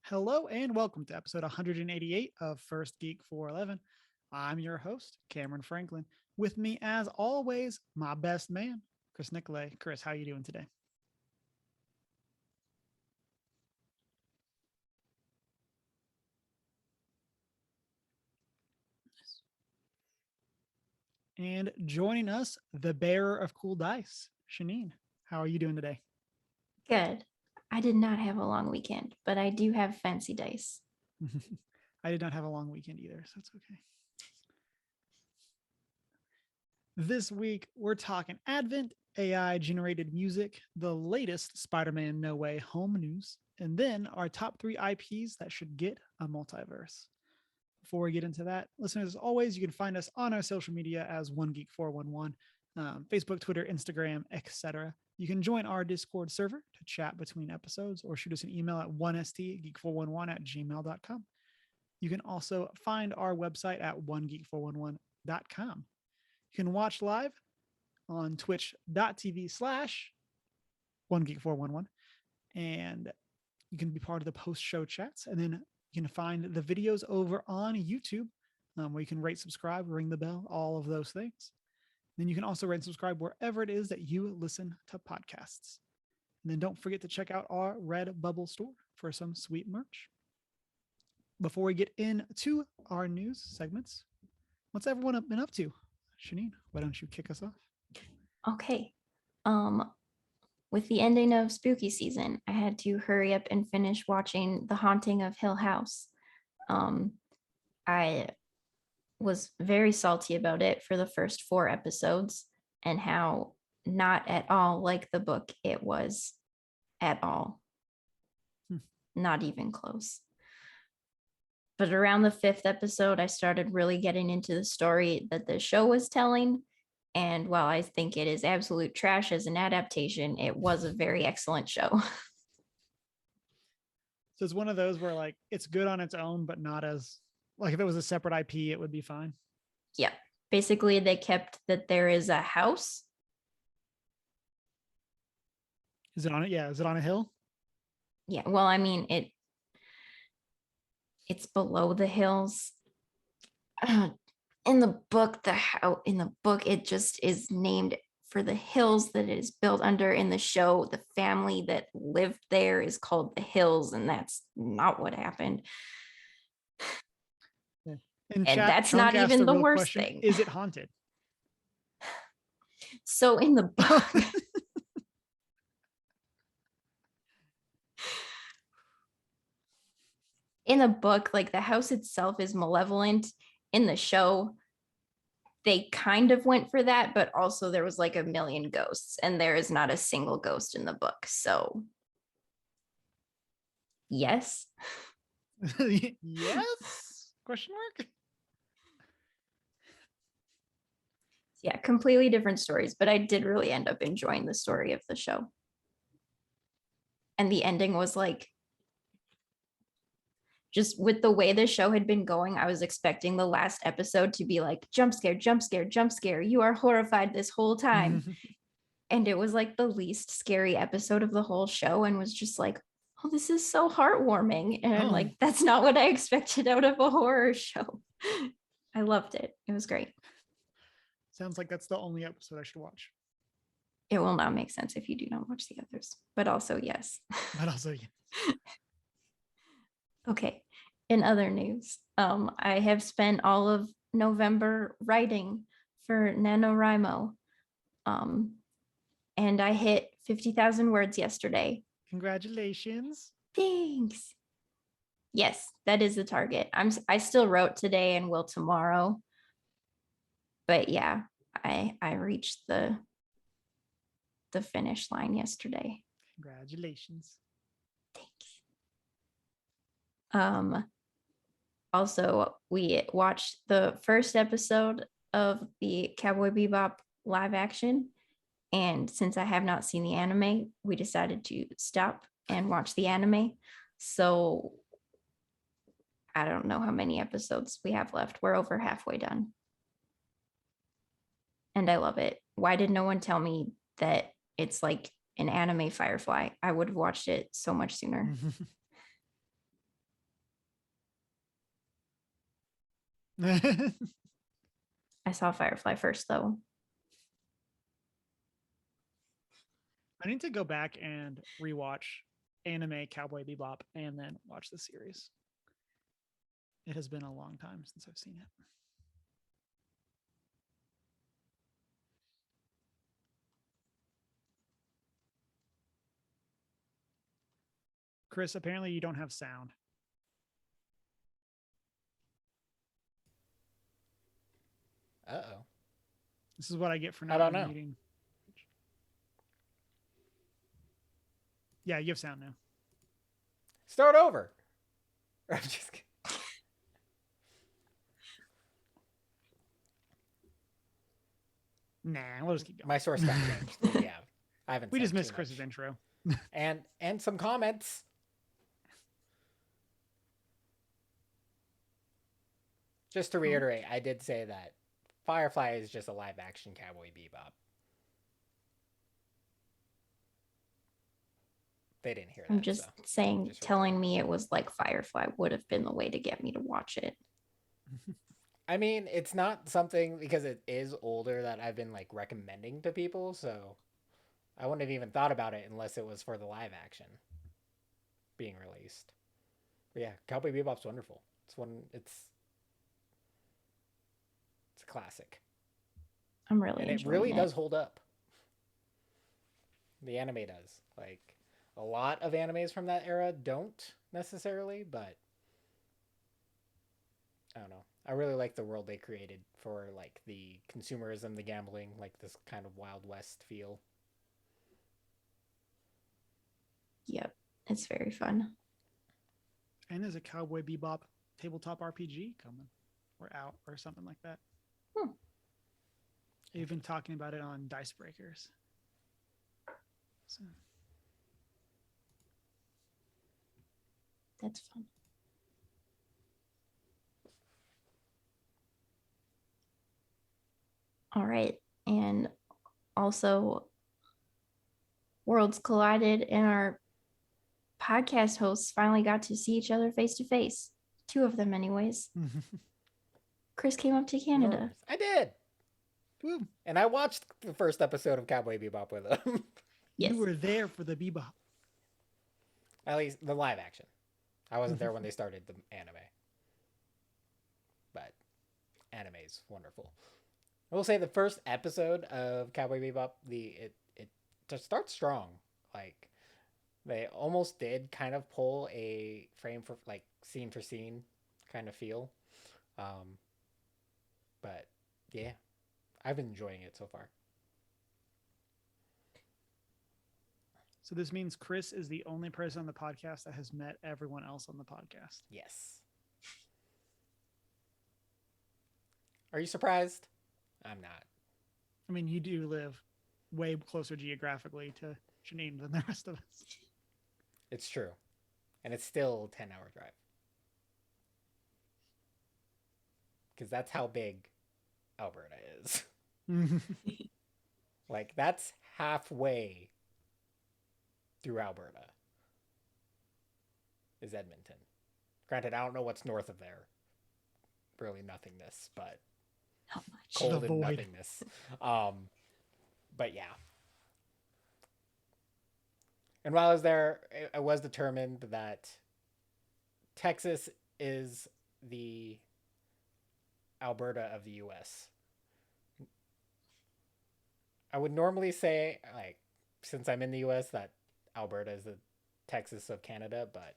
Hello and welcome to episode 188 of First Geek 411. I'm your host, Cameron Franklin. With me, as always, my best man, Chris Nicolay. Chris, how are you doing today? And joining us, the bearer of cool dice, Shanine. How are you doing today? Good. I did not have a long weekend, but I do have fancy dice. I did not have a long weekend either, so it's okay. This week, we're talking Advent, AI generated music, the latest Spider Man No Way Home news, and then our top 3 IPs that should get a multiverse. Before we get into that, listeners, as always, you can find us on our social media as One Geek 411, Facebook, Twitter, Instagram, etc. You can join our Discord server to chat between episodes or shoot us an email at 1stgeek411@gmail.com. You can also find our website at onegeek411.com. You can watch live on twitch.tv/onegeek411, and you can be part of the post-show chats. And then you can find the videos over on YouTube, where you can rate, subscribe, ring the bell, all of those things. Then you can also rate and subscribe wherever it is that you listen to podcasts. And then don't forget to check out our Redbubble store for some sweet merch. Before we get into our news segments, what's everyone been up to? Shanine, why don't you kick us off? Okay. With the ending of spooky season, I had to hurry up and finish watching The Haunting of Hill House. I was very salty about it for the first 4 episodes and how not at all like the book it was at all. Not even close. But around the 5th episode, I started really getting into the story that the show was telling. And while I think it is absolute trash as an adaptation, it was a very excellent show. So it's one of those where like it's good on its own, but not as like if it was a separate IP, it would be fine. Yeah. Basically, they kept that there is a house. Is it on it? Yeah. Is it on a hill? Yeah. Well, I mean, it's below the hills. In the book, it just is named for the hills that it is built under. In the show, the family that lived there is called the Hills, and that's not what happened. Yeah. And that's not even the worst thing. Is it haunted? So in the book, like the house itself is malevolent. In the show, they kind of went for that, but also there was like a million ghosts, and there is not a single ghost in the book. So yes. Yes? Question mark? Yeah, completely different stories, but I did really end up enjoying the story of the show. And the ending was like, just with the way the show had been going, I was expecting the last episode to be like, jump scare, jump scare, jump scare. You are horrified this whole time. And it was like the least scary episode of the whole show, and was just like, oh, this is so heartwarming. And I'm like, that's not what I expected out of a horror show. I loved it. It was great. Sounds like that's the only episode I should watch. It will not make sense if you do not watch the others, but also yes. But also yes. Okay. In other news, I have spent all of November writing for NaNoWriMo. And I hit 50,000 words yesterday. Congratulations. Thanks. Yes, that is the target. I still wrote today and will tomorrow. But yeah, I reached the finish line yesterday. Congratulations. Thanks. Also, we watched the first episode of the Cowboy Bebop live action. And since I have not seen the anime, we decided to stop and watch the anime. So I don't know how many episodes we have left. We're over halfway done. And I love it. Why did no one tell me that it's like an anime Firefly? I would have watched it so much sooner. I saw Firefly first, though. I need to go back and rewatch anime Cowboy Bebop and then watch the series. It has been a long time since I've seen it. Chris, apparently you don't have sound. Uh-oh. This is what I get for I not don't know. unmuting. Yeah, you have sound now. Start over. I'm just kidding. Nah, we'll just keep going. My source got changed. Yeah. I haven't We said just missed too Chris's much. intro. And some comments. Just to reiterate, I did say that Firefly is just a live action Cowboy Bebop. They didn't hear that. I'm just saying, just telling me it was like Firefly would have been the way to get me to watch it. I mean, it's not something, because it is older, that I've been like recommending to people, so I wouldn't have even thought about it unless it was for the live action being released. But yeah, Cowboy Bebop's wonderful. It's a classic. I'm really And it enjoying really it. does hold up. The anime does. Like, a lot of animes from that era don't necessarily, but I don't know. I really like the world they created for like the consumerism, the gambling, like this kind of Wild West feel. Yep, it's very fun. And there's a Cowboy Bebop tabletop RPG coming or out or something like that. They've been talking about it on Dice Breakers. So. That's fun. All right. And also, worlds collided, and our podcast hosts finally got to see each other face to face. Two of them, anyways. Chris came up to Canada. I did. Woo. And I watched the first episode of Cowboy Bebop with him. Yes. You were there for the Bebop. At least the live action. I wasn't there when they started the anime. But anime is wonderful. I will say the first episode of Cowboy Bebop, it just starts strong. Like, they almost did kind of pull a frame for, like, scene for scene kind of feel. But yeah, I've been enjoying it so far. So this means Chris is the only person on the podcast that has met everyone else on the podcast. Yes. Are you surprised? I'm not. I mean, you do live way closer geographically to Janine than the rest of us. It's true. And it's still a 10-hour drive. Because that's how big Alberta is. Like, that's halfway through Alberta is Edmonton. Granted, I don't know what's north of there. Really nothingness, but Not much. cold The and void. nothingness. But yeah. And while I was there, it was determined that Texas is the Alberta of the US. I would normally say, like, since I'm in the US, that Alberta is the Texas of Canada, but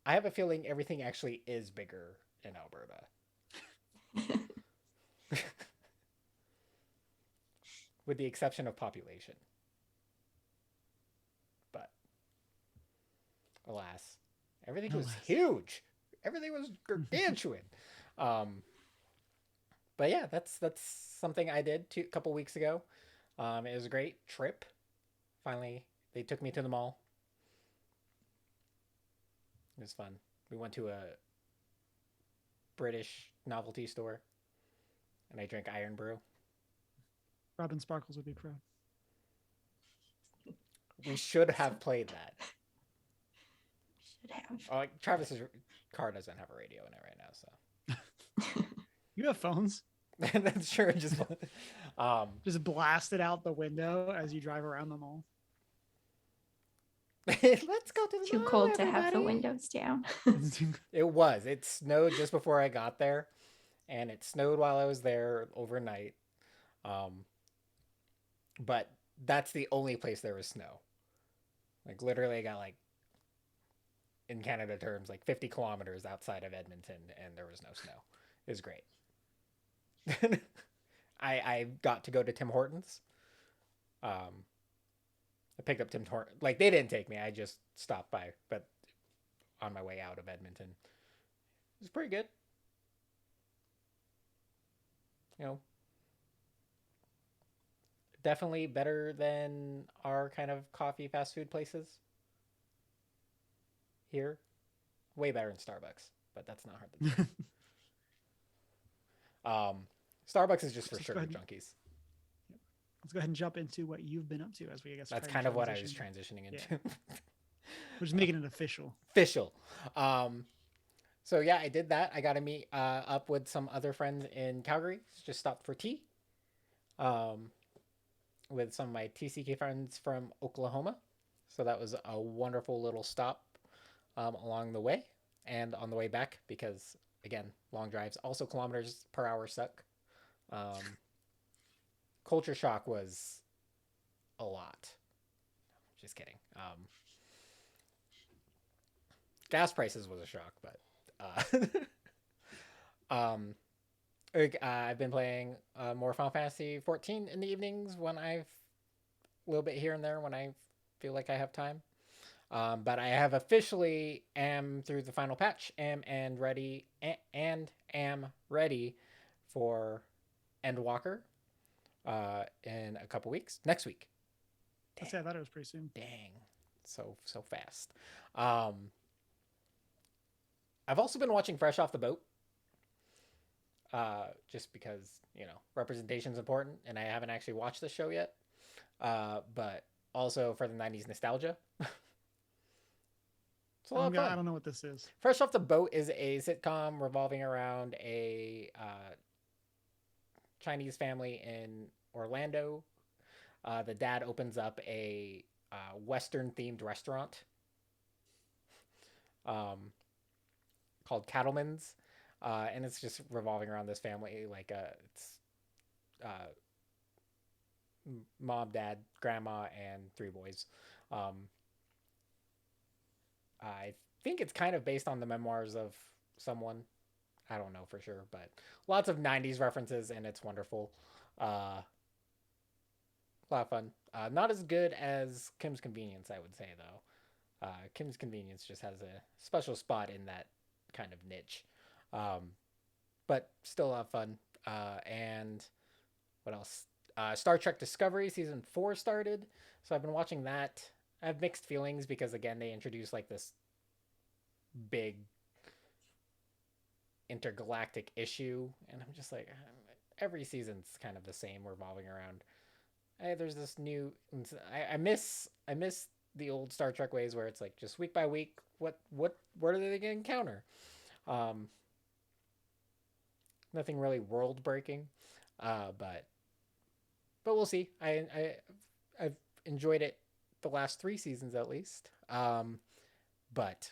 I have a feeling everything actually is bigger in Alberta. With the exception of population. But alas, everything was huge. Everything was gargantuan. But yeah, that's something I did a couple weeks ago. It was a great trip. Finally, they took me to the mall. It was fun. We went to a British novelty store, and I drank Iron Brew. Robin Sparkles would be proud. We should have played that. Should have. Oh, Travis's car doesn't have a radio in it right now, so You have phones. That's true. Just blast it out the window as you drive around the mall. Let's go to the Too mall, cold to have the everybody. windows down. It was. It snowed just before I got there, and it snowed while I was there overnight. But that's the only place there was snow. Like literally, I got like in Canada terms, like 50 kilometers outside of Edmonton, and there was no snow. It was great. I got to go to Tim Hortons. I picked up Tim Hortons. Like they didn't take me. I just stopped by, but on my way out of Edmonton, it was pretty good. You know, definitely better than our kind of coffee fast food places here. Way better than Starbucks, but that's not hard to do. Starbucks is just for sugar junkies. Let's go ahead and jump into what you've been up to as we, I guess, that's kind of what I was transitioning into. Yeah. We're just making it official. So yeah, I did that. I got to meet up with some other friends in Calgary. Just stopped for tea. With some of my TCK friends from Oklahoma. So that was a wonderful little stop along the way and on the way back because again, long drives. Also, kilometers per hour suck. Culture shock was a lot. Just kidding. Gas prices was a shock, but I've been playing more Final Fantasy 14 in the evenings when I've a little bit here and there when I feel like I have time. But I have officially am through the final patch, am ready for Endwalker in a couple weeks. Next week. I thought it was pretty soon. Dang. So fast. I've also been watching Fresh Off the Boat. Just because, representation is important, and I haven't actually watched the show yet. But also for the 90s nostalgia. It's a lot of fun. I don't know what this is. Fresh Off the Boat is a sitcom revolving around a Chinese family in Orlando. The dad opens up a Western-themed restaurant called Cattleman's. And it's just revolving around this family. Like, it's mom, dad, grandma, and 3 boys. I think it's kind of based on the memoirs of someone. I don't know for sure, but lots of 90s references, and it's wonderful. A lot of fun. Not as good as Kim's Convenience, I would say, though. Kim's Convenience just has a special spot in that kind of niche. But still a lot of fun. And what else? Star Trek Discovery Season 4 started. So I've been watching that. I have mixed feelings because, again, they introduced like this big intergalactic issue. And I'm just like, every season's kind of the same, revolving around, hey, there's this new... I miss the old Star Trek ways where it's like just week by week, what are they going to encounter? Nothing really world breaking, but we'll see. I've enjoyed it the last 3 seasons at least. But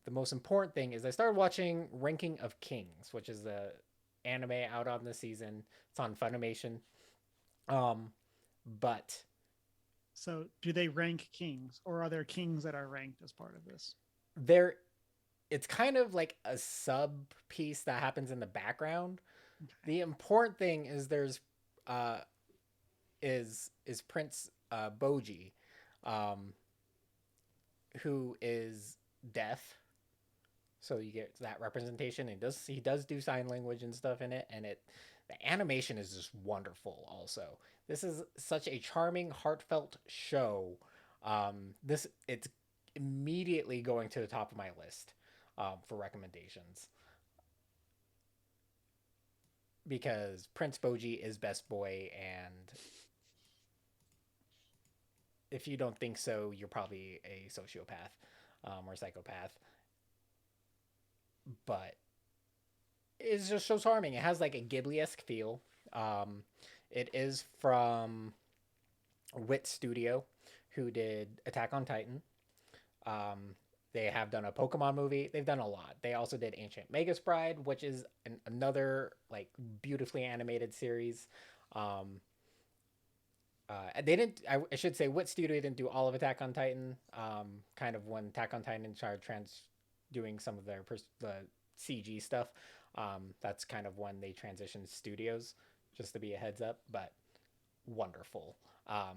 the most important thing is I started watching Ranking of Kings, which is the anime out on this season. It's on Funimation. But so do they rank kings, or are there kings that are ranked as part of this? It's kind of like a sub piece that happens in the background. Okay. The important thing is there's is Prince Boji, who is deaf. So you get that representation. He does do sign language and stuff in it, and the animation is just wonderful. Also, this is such a charming, heartfelt show. It's immediately going to the top of my list for recommendations because Prince Boji is best boy, and if you don't think so, you're probably a sociopath or psychopath. But is just so charming. It has like a Ghibli-esque feel. It is from Wit Studio, who did Attack on Titan. Um, they have done a Pokemon movie. They've done a lot. They also did Ancient Magus Bride, which is another like beautifully animated series. Um, they didn't. I should say, Wit Studio didn't do all of Attack on Titan. Kind of when Attack on Titan started doing some of the CG stuff. That's kind of when they transitioned studios. Just to be a heads up, but wonderful. I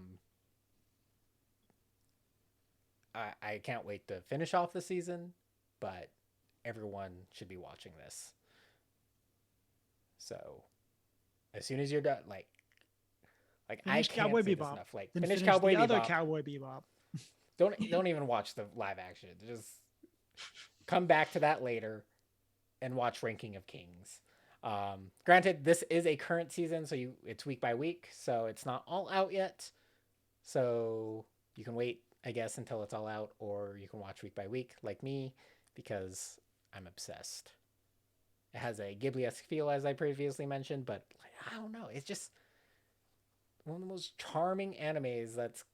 can't wait to finish off the season, but everyone should be watching this. So as soon as you're done, Finish I can't Cowboy say this Bebop. enough. Like Then finish finish Cowboy the other Bebop. Cowboy Bebop. Don't even watch the live action. Just come back to that later and watch Ranking of Kings. Granted, this is a current season, so it's week by week, so it's not all out yet. So you can wait, I guess, until it's all out, or you can watch week by week, like me, because I'm obsessed. It has a Ghibli-esque feel, as I previously mentioned, but I don't know. It's just one of the most charming animes that's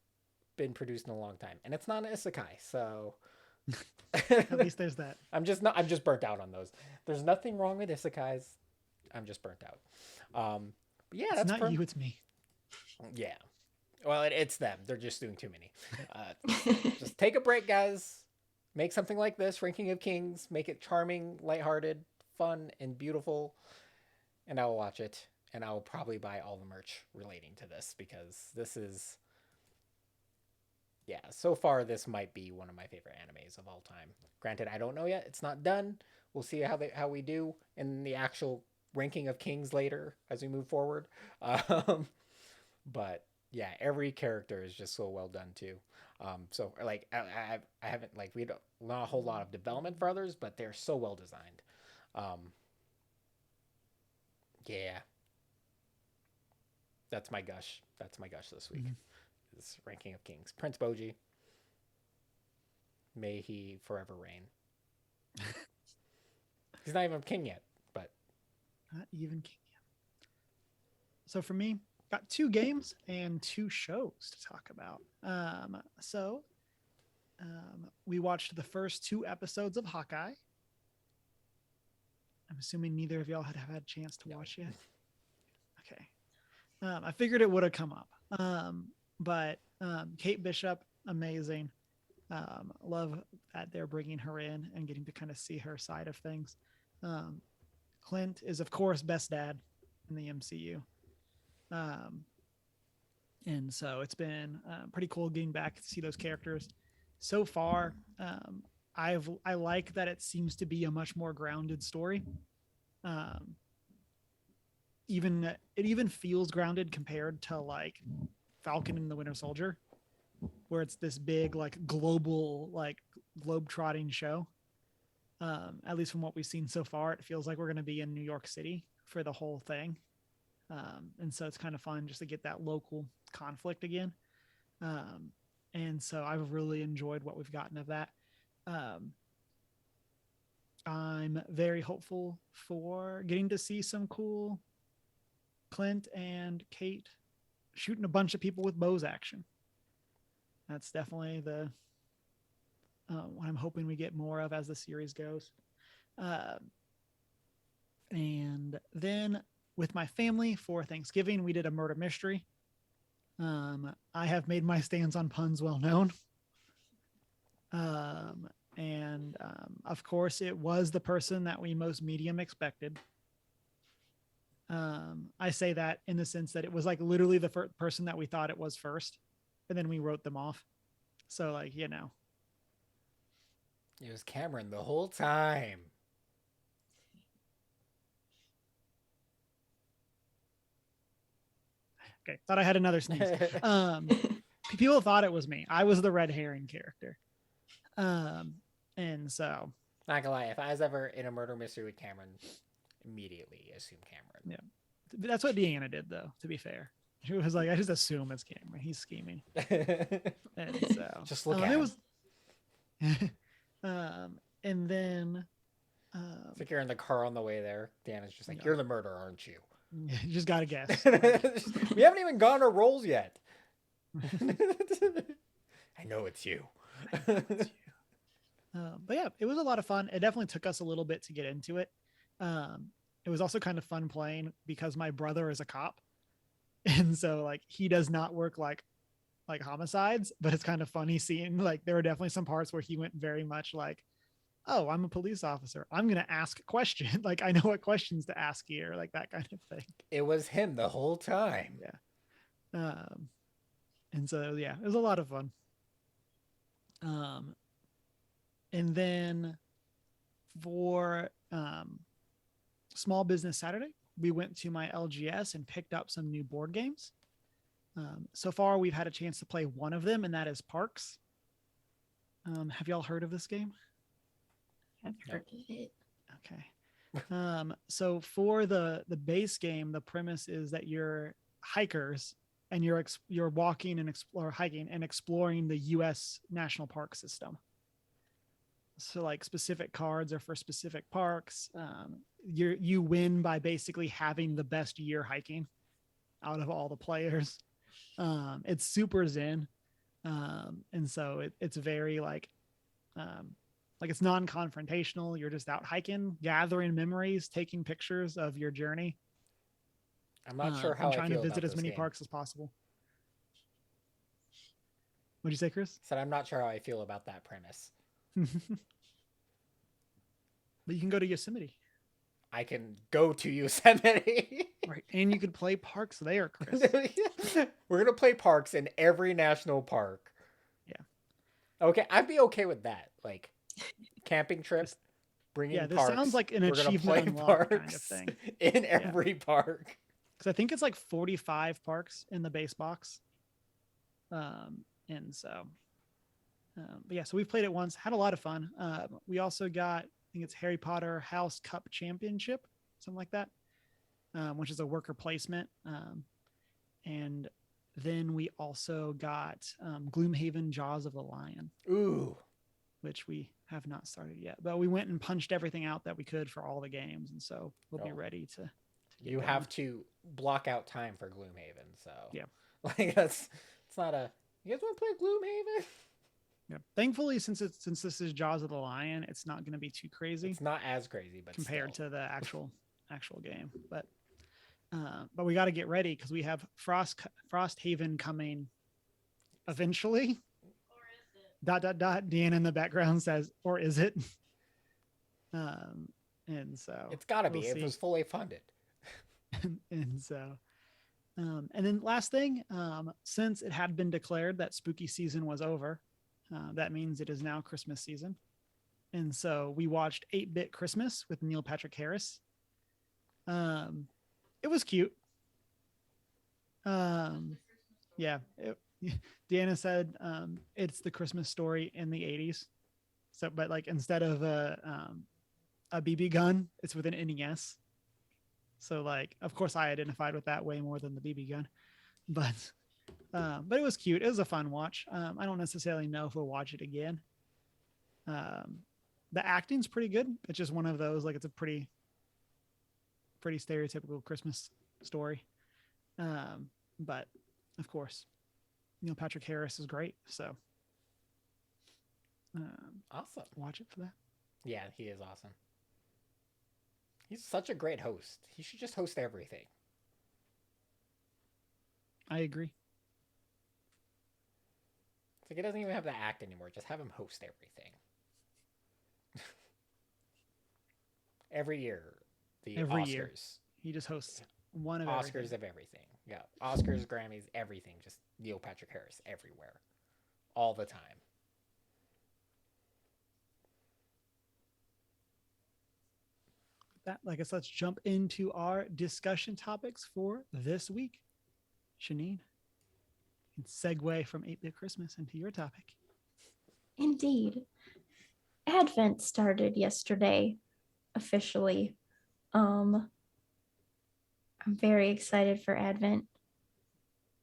been produced in a long time, and it's not an isekai, so At least there's that. I'm just burnt out on those. There's nothing wrong with isekais. I'm just burnt out. But yeah, It's not you, it's me. Yeah. Well, it's them. They're just doing too many. Just take a break, guys. Make something like this, Ranking of Kings. Make it charming, lighthearted, fun, and beautiful. And I will watch it. And I will probably buy all the merch relating to this because this is... Yeah, so far this might be one of my favorite animes of all time. Granted, I don't know yet. It's not done. We'll see how we do in the actual Ranking of Kings later as we move forward. But yeah, every character is just so well done too. So like I haven't like we don't not a whole lot of development for others, but they're so well designed. Yeah, that's my gush. That's my gush this week. Mm-hmm. Is Ranking of Kings. Prince Boji. May he forever reign. He's not even king yet, but not even king yet. So for me, got 2 games and 2 shows to talk about. We watched the first 2 episodes of Hawkeye. I'm assuming neither of y'all had had a chance to watch yet. Okay. I figured it would have come up. But Kate Bishop, amazing. Love that they're bringing her in and getting to kind of see her side of things. Clint is, of course, best dad in the MCU. And so it's been pretty cool getting back to see those characters. So far, I like that it seems to be a much more grounded story. It even feels grounded compared to like Falcon and the Winter Soldier, where it's this big like global like globe-trotting show. At least from what we've seen so far, it feels like we're going to be in New York City for the whole thing. And so it's kind of fun just to get that local conflict again. And so I've really enjoyed what we've gotten of that. I'm very hopeful for getting to see some cool Clint and Kate shooting a bunch of people with bows action. That's definitely the what I'm hoping we get more of as the series goes. And then with my family for Thanksgiving, we did a murder mystery. I have made my stance on puns well known. Of course, it was the person that we most medium expected. I say that in the sense that it was like literally the first person that we thought it was first, and then we wrote them off. So like, you know. It was Cameron the whole time. Okay, thought I had another sneeze. People thought it was me. I was the red herring character. And so. Not gonna lie, if I was ever in a murder mystery with Cameron, immediately assume Cameron. Yeah. That's what Deanna did, though, to be fair. She was like, I just assume it's Cameron. He's scheming. And so. Just look at him. And then It's like you're in the car on the way there. Deanna's just like, Yeah. "You're the murderer, aren't you?" You just gotta guess. We haven't even gone our roles yet. I know it's you. But yeah, it was a lot of fun. It definitely took us a little bit to get into it. It was also kind of fun playing because my brother is a cop, and so like he does not work like homicides, but it's kind of funny seeing like there were definitely some parts where he went very much like, oh, I'm a police officer, I'm gonna ask a question. Like I know what questions to ask here, like that kind of thing. It was him the whole time. Yeah. And so yeah, it was a lot of fun. And then for Small Business Saturday, we went to my LGS and picked up some new board games. So far, we've had a chance to play one of them, and that is Parks. Have y'all heard of this game? I've heard of it. Okay. So for the base game, the premise is that you're hikers and you're walking and hiking and exploring the U.S. national park system. So like specific cards are for specific parks. You win by basically having the best year hiking out of all the players. It's super zen. And so it's very like it's non-confrontational. You're just out hiking, gathering memories, taking pictures of your journey. I'm not sure how and I trying feel to visit about as this many game. parks as possible. What'd you say, Chris? Said I'm not sure how I feel about that premise. But you can go to Yosemite. I can go to Yosemite. Right. And you could play parks there, Chris. We're gonna play parks in every national park. Yeah. Okay, I'd be okay with that. Like camping trip, bringing Yeah, this parks. sounds like an We're gonna play achievement unlock kind of parks thing. in every park. Because I think it's like 45 parks in the base box. And so, but yeah, so we've played it once, had a lot of fun. We also got, I think it's Harry Potter House Cup Championship, something like that, which is a worker placement. And then we also got Gloomhaven Jaws of the Lion. Ooh. Which we have not started yet, but we went and punched everything out that we could for all the games. And so we'll be ready to you going. have to block out time for Gloomhaven. So yeah, like it's not a, you guys want to play Gloomhaven? Yeah. Thankfully, since this is Jaws of the Lion, it's not going to be too crazy. It's not as crazy, but compared still. to the actual game. But we got to get ready because we have Frosthaven coming eventually. Deanna in the background says, "Or is it?" And so it's got to be. It was fully funded. And so, and then last thing, since it had been declared that spooky season was over, that means it is now Christmas season. And so we watched 8-Bit Christmas with Neil Patrick Harris. It was cute. Yeah. Deanna said it's the Christmas story in the 80s. So, but like instead of a BB gun, it's with an NES. So like, of course, I identified with that way more than the BB gun, but it was cute. It was a fun watch. I don't necessarily know if we'll watch it again. The acting's pretty good. It's just one of those, like it's a pretty stereotypical Christmas story. But of course, Neil Patrick Harris is great. So awesome. Watch it for that. Yeah, he is awesome. He's such a great host. He should just host everything. I agree. It's like he doesn't even have to act anymore. Just have him host everything. Every year, the Oscars. Year. He just hosts one of Oscars everything. of everything. Yeah, Oscars, Grammys, everything. Just Neil Patrick Harris everywhere, all the time. That, like I said, let's jump into our discussion topics for this week. Shanine, segue from 8-Bit Christmas into your topic. Indeed. Advent started yesterday, officially. I'm very excited for Advent,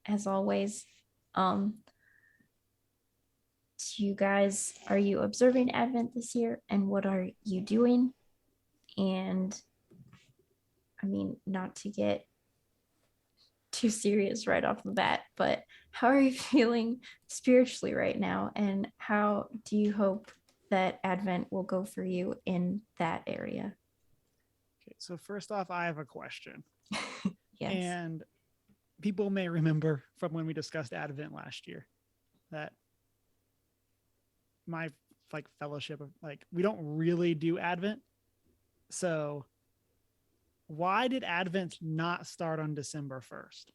as always. Do you guys, are you observing Advent this year, and what are you doing? And I mean, not to get too serious right off the bat, but how are you feeling spiritually right now? And how do you hope that Advent will go for you in that area? Okay, so first off, I have a question. Yes. And people may remember from when we discussed Advent last year that my like fellowship of like we don't really do Advent. So why did Advent not start on December 1st?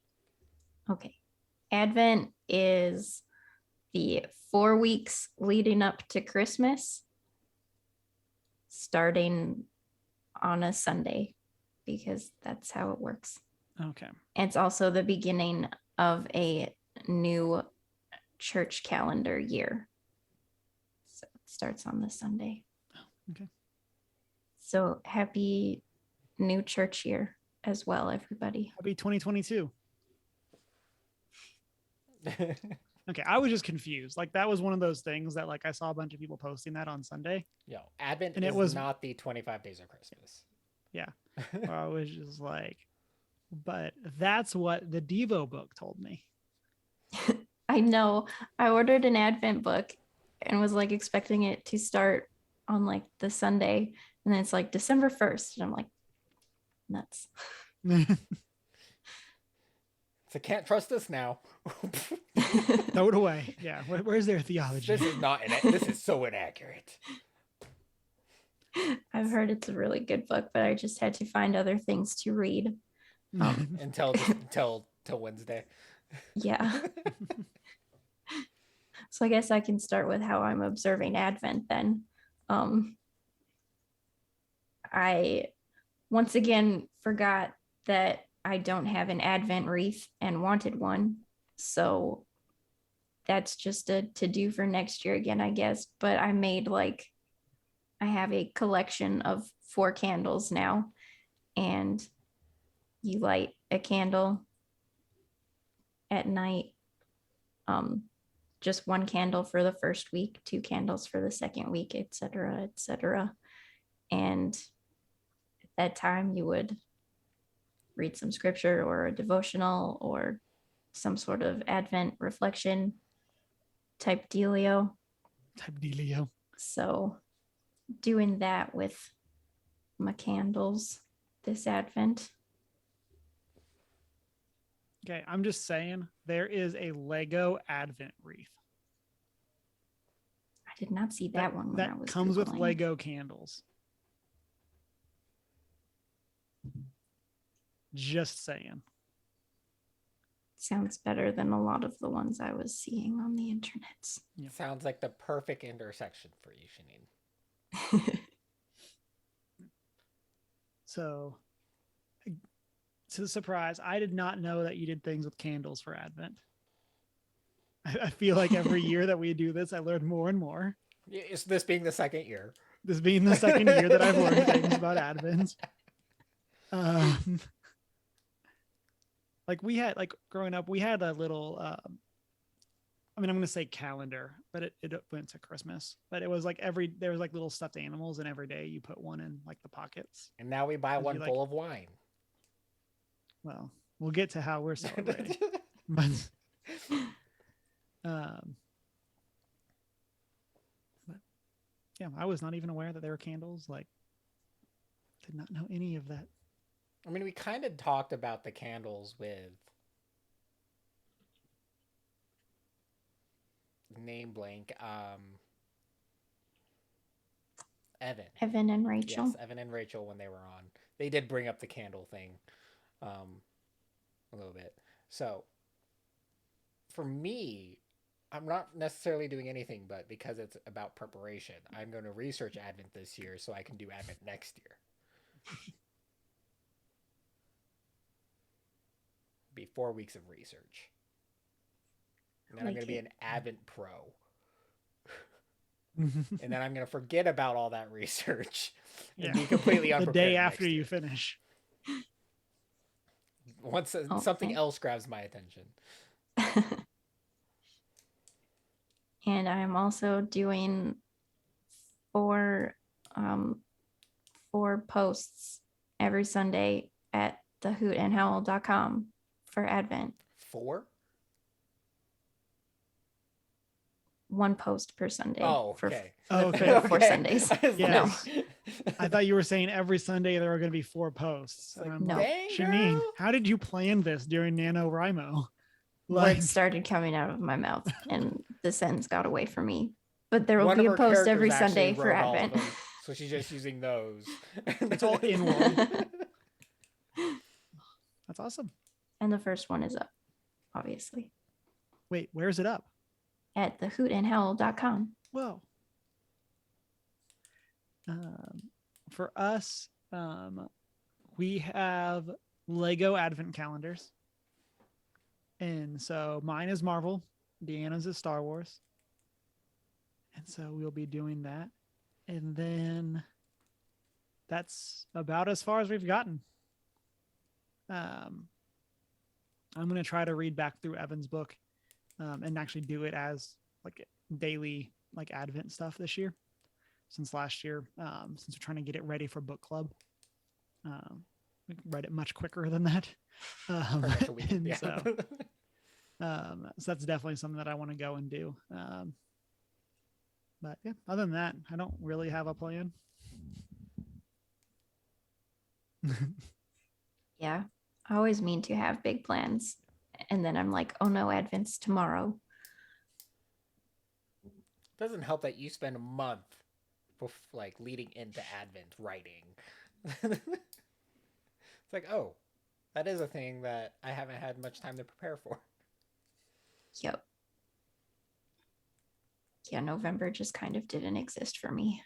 Okay. Advent is the 4 weeks leading up to Christmas, starting on a Sunday, because that's how it works. Okay. And it's also the beginning of a new church calendar year. So it starts on the Sunday. Okay. So happy new church year as well, everybody. Happy 2022. Okay, I was just confused. Like that was one of those things that like I saw a bunch of people posting that on Sunday. Yo, Advent And is it was not the 25 days of Christmas. Yeah. I was just like, but that's what the Devo book told me. I know. I ordered an Advent book and was like expecting it to start on like the Sunday. And then it's like December 1st. And I'm like, nuts. So can't trust this now. Throw it away. Yeah. Where's their theology? This is not. This is so inaccurate. I've heard it's a really good book, but I just had to find other things to read. Until Wednesday. Yeah. So I guess I can start with how I'm observing Advent then. I once again forgot that I don't have an Advent wreath and wanted one. So that's just a to-do for next year again, I guess. But I have a collection of 4 candles now. And you light a candle at night. Just 1 candle for the first week, 2 candles for the second week, etc., etc. And at that time, you would read some scripture or a devotional or some sort of Advent reflection type dealio. So doing that with my candles this Advent. Okay, I'm just saying there is a Lego Advent wreath. I did not see that one when I was comes with Googling. Lego candles. Just saying. Sounds better than a lot of the ones I was seeing on the internet. Yeah. Sounds like the perfect intersection for you, Shanine. So, to the surprise, I did not know that you did things with candles for Advent. I feel like every year that we do this, I learn more and more. Is this being the second year? This being the second year that I've learned things about Advent. Like we had, like growing up, we had a little, I'm going to say calendar, but it went to Christmas. But it was like there was like little stuffed animals, and every day you put one in like the pockets. And now we buy one full of wine. Well, we'll get to how we're celebrating. but yeah, I was not even aware that there were candles. Like, did not know any of that. I mean, we kind of talked about the candles with name blank. Evan and Rachel. Yes, Evan and Rachel, when they were on, they did bring up the candle thing a little bit. So for me, I'm not necessarily doing anything, but because it's about preparation, I'm going to research Advent this year so I can do Advent next year. Be 4 weeks of research. And then I'm going to be an Advent pro. And then I'm going to forget about all that research and be completely unprepared. The day after you finish. Once something else grabs my attention. And I'm also doing 4 4 posts every Sunday at thehootandhowl.com for Advent. 4? 1 post per Sunday. Oh, okay. Okay. 4 Sundays. Yeah. No. I thought you were saying every Sunday there were going to be 4 posts. Like, I'm no. like, dang, Janine, girl. how did you plan this during NaNoWriMo? Words started coming out of my mouth and the sentence got away from me. But there will One be of a her post every characters actually Sunday for wrote all of Advent. them, so she's just using those. It's all inward. That's awesome. And the first one is up, obviously, Wait, where's it up? at thehootandhowl.com. Whoa. For us, we have Lego Advent calendars. And so mine is Marvel, Deanna's is Star Wars. And so we'll be doing that. And then that's about as far as we've gotten. I'm going to try to read back through Evan's book and actually do it as like daily like Advent stuff this year. Since last year, since we're trying to get it ready for book club. We read it much quicker than that. And Yeah. so that's definitely something that I want to go and do. But yeah, other than that, I don't really have a plan. Yeah. I always mean to have big plans. And then I'm like, oh no, Advent's tomorrow. Doesn't help that you spend a month like leading into Advent writing. It's like, oh, that is a thing that I haven't had much time to prepare for. Yep. Yeah, November just kind of didn't exist for me.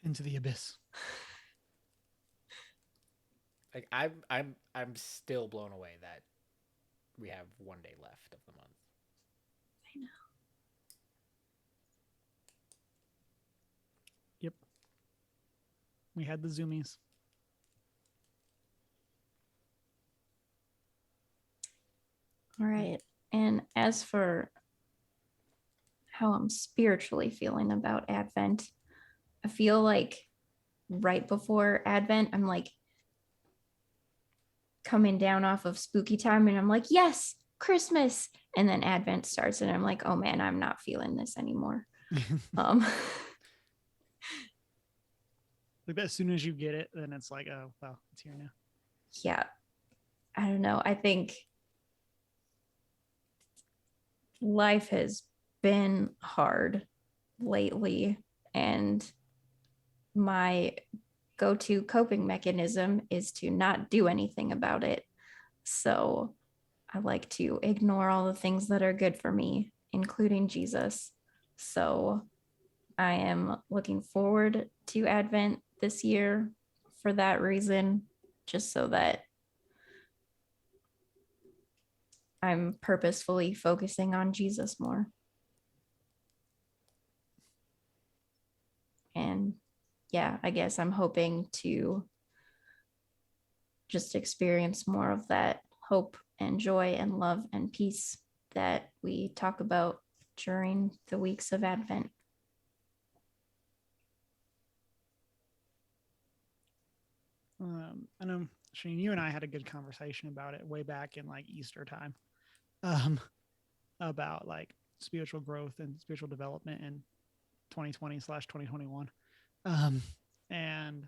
Into the abyss. Like I'm still blown away that we have 1 day left of the month. I know. Yep. We had the zoomies. All right. And as for how I'm spiritually feeling about Advent, I feel like right before Advent, I'm like coming down off of spooky time and I'm like, yes, Christmas. And then Advent starts and I'm like, oh man, I'm not feeling this anymore. Like as soon as you get it, then it's like, oh, well, it's here now. Yeah. I don't know. I think life has been hard lately, and my go-to coping mechanism is to not do anything about it. So I like to ignore all the things that are good for me, including Jesus. So I am looking forward to Advent this year for that reason, just so that I'm purposefully focusing on Jesus more. And yeah, I guess I'm hoping to just experience more of that hope and joy and love and peace that we talk about during the weeks of Advent. I know, Shane, you and I had a good conversation about it way back in like Easter time, about like spiritual growth and spiritual development in 2020/2021. And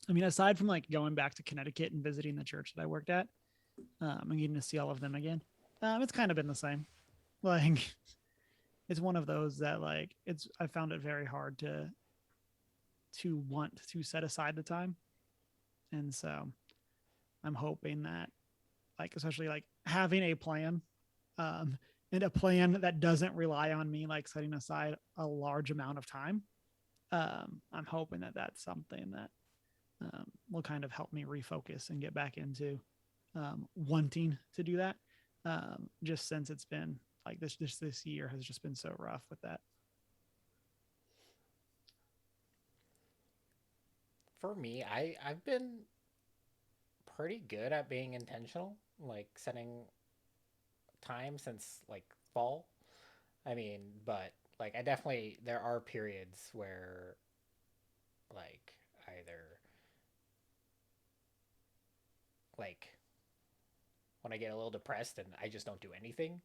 I mean, aside from like going back to Connecticut and visiting the church that I worked at, and getting to see all of them again, it's kind of been the same. Like, it's one of those that like I found it very hard to want to set aside the time. And so I'm hoping that like, especially like having a plan, and a plan that doesn't rely on me like setting aside a large amount of time. I'm hoping that that's something that will kind of help me refocus and get back into wanting to do that. Just since it's been like this year has just been so rough with that. For me, I've been pretty good at being intentional, like setting time since like fall. I mean, but like I definitely there are periods where like either like when I get a little depressed and I just don't do anything,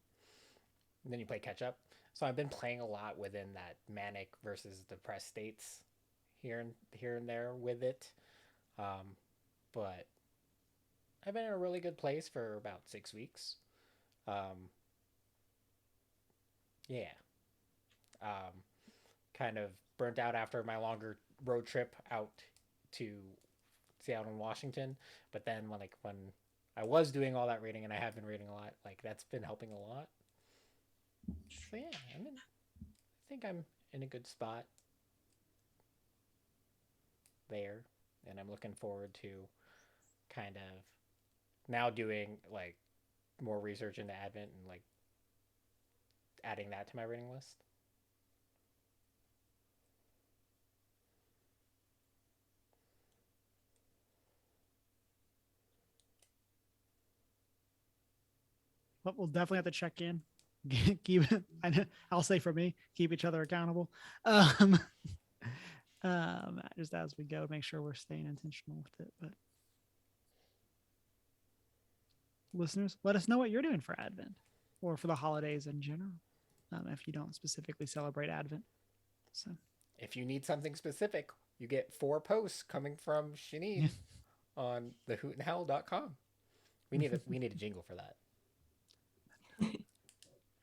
and then you play catch up. So I've been playing a lot within that manic versus depressed states here and there with it. Um, but I've been in a really good place for about 6 weeks. Um, yeah. Um, Kind of burnt out after my longer road trip out to Seattle and Washington. But then when I was doing all that reading, and I have been reading a lot, like that's been helping a lot. So yeah, I think I'm in a good spot there, and I'm looking forward to kind of now doing like more research into Advent and like adding that to my reading list. But we'll definitely have to check in. Keep I'll say for me, keep each other accountable. Um, just as we go, make sure we're staying intentional with it. But listeners, let us know what you're doing for Advent or for the holidays in general, if you don't specifically celebrate Advent. So If you need something specific, you get 4 posts coming from Shanine on thehootandhowl.com. We need a jingle for that.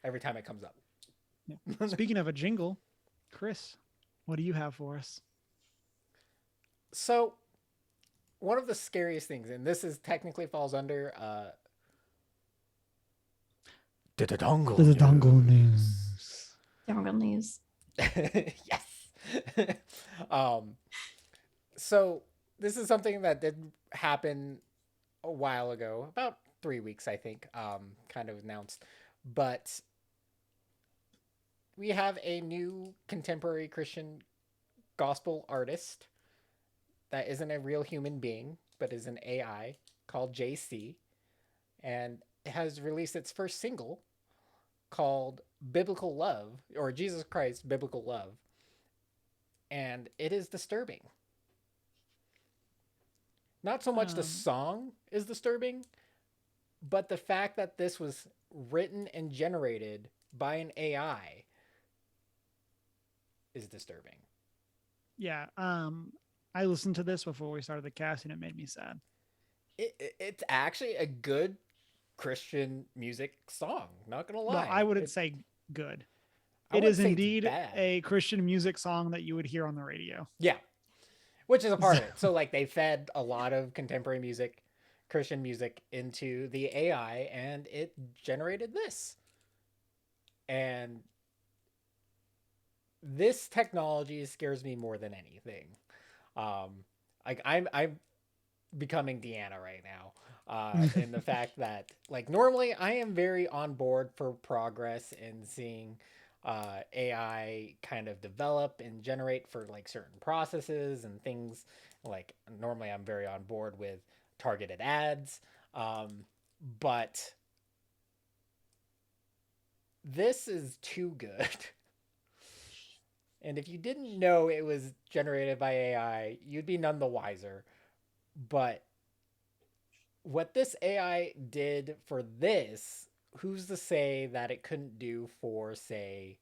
Every time it comes up. Yeah. Speaking of a jingle, Chris, what do you have for us? So, one of the scariest things, and this is technically falls under the dongle news. Jungle news. Yes. So this is something that did happen a while ago, about 3 weeks, I think, kind of announced. But we have a new contemporary Christian gospel artist that isn't a real human being, but is an AI called JC. And it has released its first single called Biblical Love, or Jesus Christ Biblical Love. And it is disturbing. Not so much the song is disturbing, but the fact that this was written and generated by an AI is disturbing. Yeah. I listened to this before we started the cast and it made me sad. It's actually a good Christian music song. Not gonna lie. Well, I wouldn't say good. I It is wouldn't say it's indeed bad. a Christian music song that you would hear on the radio. Yeah, which is a part of it. So like they fed a lot of contemporary music, Christian music into the AI, and it generated this. And this technology scares me more than anything. Like I'm becoming Deanna right now. In the fact that like normally I am very on board for progress and seeing AI kind of develop and generate for like certain processes and things. Like normally I'm very on board with targeted ads, but this is too good. And if you didn't know it was generated by AI, you'd be none the wiser. But what this AI did for this, who's to say that it couldn't do for, say,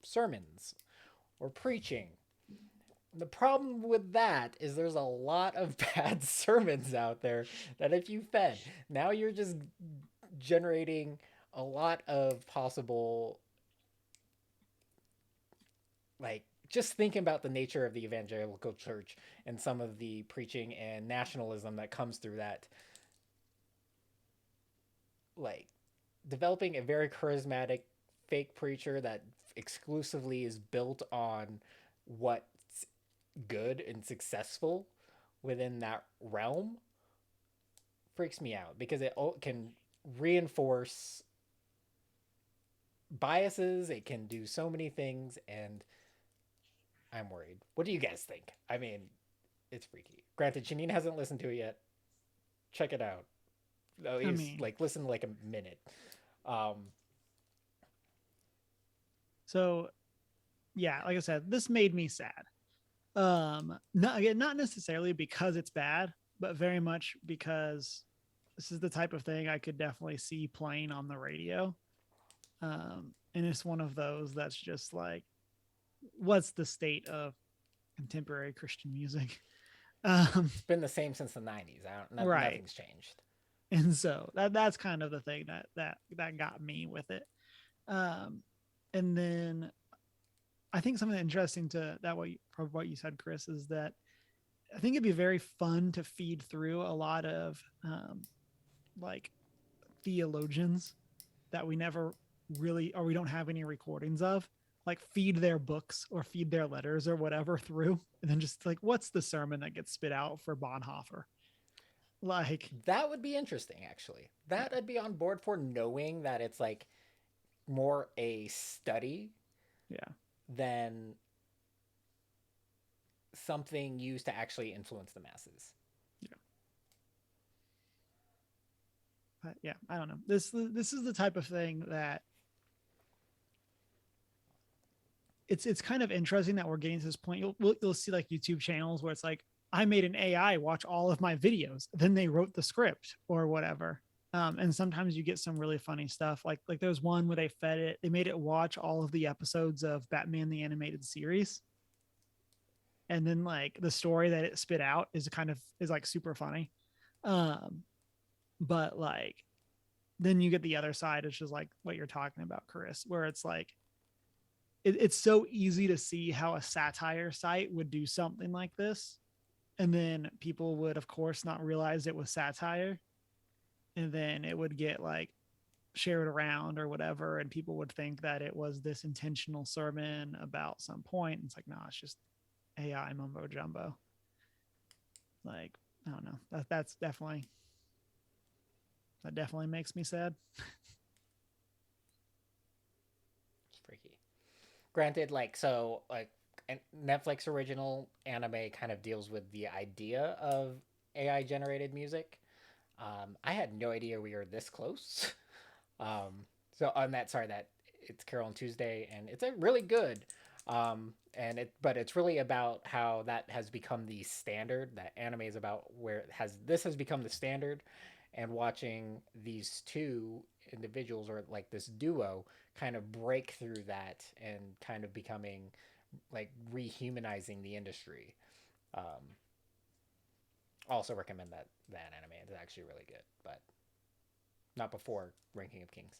sermons or preaching? The problem with that is there's a lot of bad sermons out there that if you fed, now you're just generating a lot of possible, like, just thinking about the nature of the evangelical church and some of the preaching and nationalism that comes through that, like developing a very charismatic fake preacher that exclusively is built on what's good and successful within that realm freaks me out because it can reinforce biases. It can do so many things, and I'm worried. What do you guys think? I mean, it's freaky. Granted, Janine hasn't listened to it yet. Check it out. At least, like, listen to like a minute. So, yeah, like I said, this made me sad. Not again, not necessarily because it's bad, but very much because this is the type of thing I could definitely see playing on the radio. And it's one of those that's just like, what's the state of contemporary Christian music? It's been the same since the 90s. Right. Nothing's changed. And so that's kind of the thing that got me with it. Um, and then I think something interesting to that what you said, Chris, is that I think it'd be very fun to feed through a lot of like theologians that we never really, or we don't have any recordings of, like feed their books or feed their letters or whatever through, and then just like, what's the sermon that gets spit out for Bonhoeffer? Like, That would be interesting, actually. That I'd be on board for, knowing that it's like more a study yeah, than something used to actually influence the masses. yeah. But yeah, I don't know. This is the type of thing that it's kind of interesting that we're getting to this point. You'll see like YouTube channels where it's like, I made an AI watch all of my videos, then they wrote the script or whatever. And sometimes you get some really funny stuff. Like there's one where they made it watch all of the episodes of Batman the Animated Series, and then like the story that it spit out is like super funny. Um, but like then you get the other side, it's just like what you're talking about, Chris, where it's like it's so easy to see how a satire site would do something like this, and then people would of course not realize it was satire, and then it would get like shared around or whatever, and people would think that it was this intentional sermon about some point. It's like, no, it's just AI mumbo jumbo. Like, I don't know, that definitely makes me sad. It's freaky. Granted, like Netflix original anime kind of deals with the idea of AI generated music. I had no idea we were this close. So on that, sorry, that it's Carol and Tuesday, and it's a really good. But it's really about how that has become the standard. That anime is about where this has become the standard, and watching these two individuals, or like this duo, kind of break through that and kind of becoming like rehumanizing the industry. Um, also recommend that anime. It's actually really good, but not before Ranking of Kings.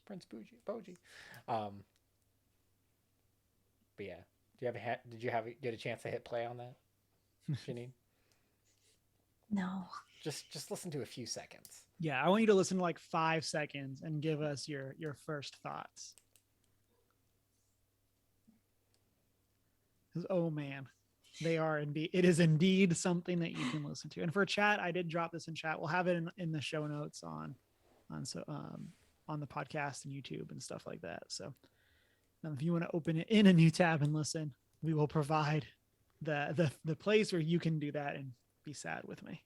Prince Boji. Um, but yeah, did you get a chance to hit play on that, Janine? No. Just listen to a few seconds. Yeah, I want you to listen to like 5 seconds and give us your first thoughts. Oh man, it is indeed something that you can listen to. And for chat, I did drop this in chat. We'll have it in the show notes on the podcast and YouTube and stuff like that. So if you want to open it in a new tab and listen, we will provide the place where you can do that and be sad with me.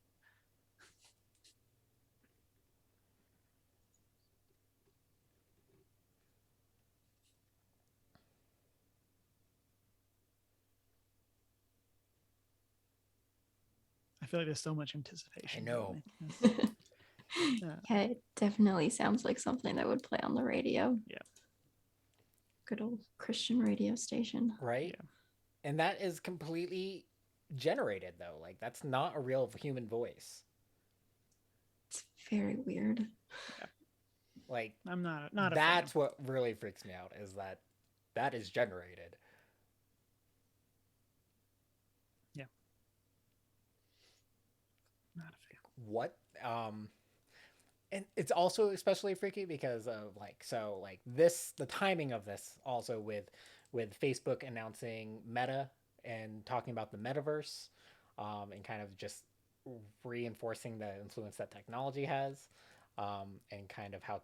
I feel like there's so much anticipation. I know. Yeah, it definitely sounds like something that would play on the radio. Yeah. Good old Christian radio station. Right? Yeah. And that is completely generated, though. Like, that's not a real human voice. It's very weird. Yeah. Like, I'm not a that's fan. what really freaks me out, is that is generated. Yeah. Not a fan. What? And it's also especially freaky because of the timing of this also with Facebook announcing Meta and talking about the metaverse, and kind of just reinforcing the influence that technology has, and kind of how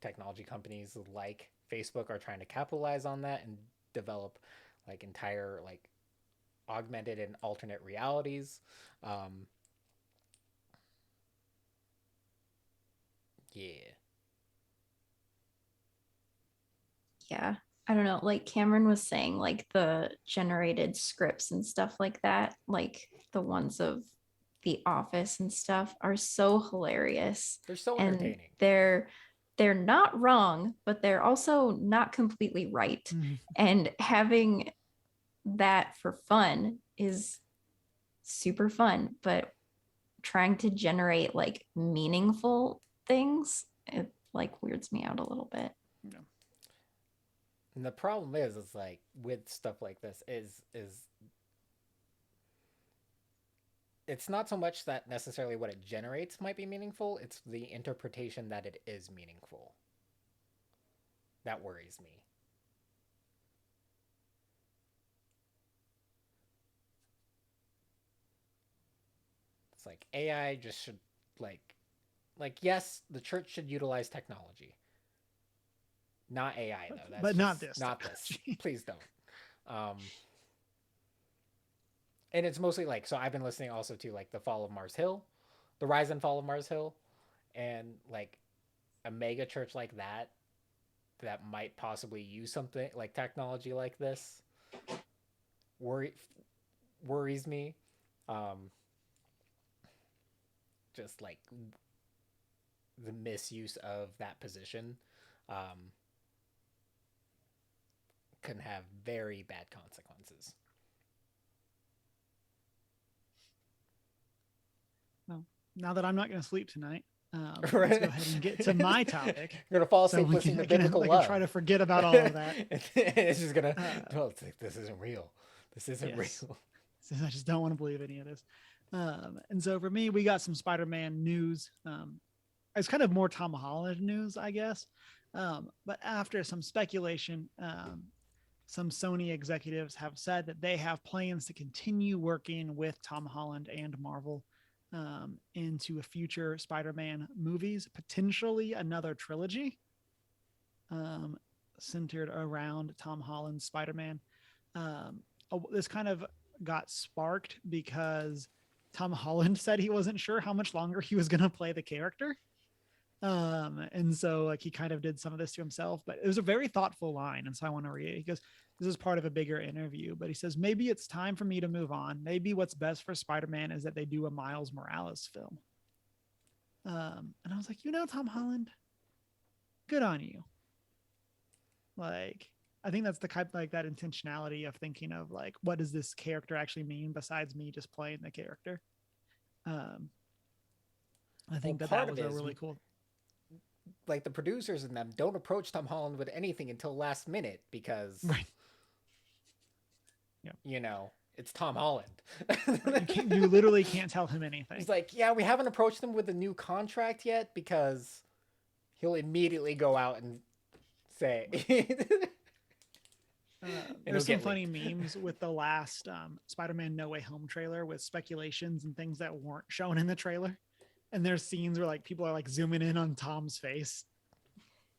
technology companies like Facebook are trying to capitalize on that and develop like entire like augmented and alternate realities. Yeah. Yeah. I don't know, like Cameron was saying, like the generated scripts and stuff like that, like the ones of The Office and stuff are so hilarious. They're so And entertaining. they're not wrong, but they're also not completely right. Mhm. And having that for fun is super fun, but trying to generate like meaningful things, it like weirds me out a little bit. Yeah. And the problem is like with stuff like this is it's not so much that necessarily what it generates might be meaningful, it's the interpretation that it is meaningful that worries me. It's like AI just should like yes, the church should utilize technology. Not AI though. That's But not just this not this. technology. Please don't. And it's mostly like, so I've been listening also to like the Fall of Mars Hill, the Rise and Fall of Mars Hill, and like a mega church like that that might possibly use something like technology like this worry worries me. Um, just like the misuse of that position um, can have very bad consequences. Well, now that I'm not going to sleep tonight, let's Right. go ahead and get to my topic. You're gonna fall So asleep we listening can, to biblical I love. can try to forget about all of that. It's just gonna. Well, it's like, this isn't real. This isn't Yes. real. I just don't want to believe any of this. And so for me, we got some Spider-Man news. It's kind of more Tom Holland news, I guess. But after some speculation, some Sony executives have said that they have plans to continue working with Tom Holland and Marvel into a future Spider-Man movies, potentially another trilogy centered around Tom Holland's Spider-Man. This kind of got sparked because Tom Holland said he wasn't sure how much longer he was going to play the character. And so like he kind of did some of this to himself, but it was a very thoughtful line. And so I want to read it. He goes, this is part of a bigger interview, but he says, maybe it's time for me to move on. Maybe what's best for Spider-Man is that they do a Miles Morales film. And I was like, Tom Holland, good on you. Like, I think that's the kind like that intentionality of thinking of like, what does this character actually mean besides me just playing the character? I think that was a really cool. Like the producers in them don't approach Tom Holland with anything until last minute because, right. it's Tom Holland. You literally can't tell him anything. He's like, yeah, we haven't approached him with a new contract yet because he'll immediately go out and say. There's some funny memes with the last Spider-Man No Way Home trailer with speculations and things that weren't shown in the trailer. And there's scenes where like people are like zooming in on Tom's face.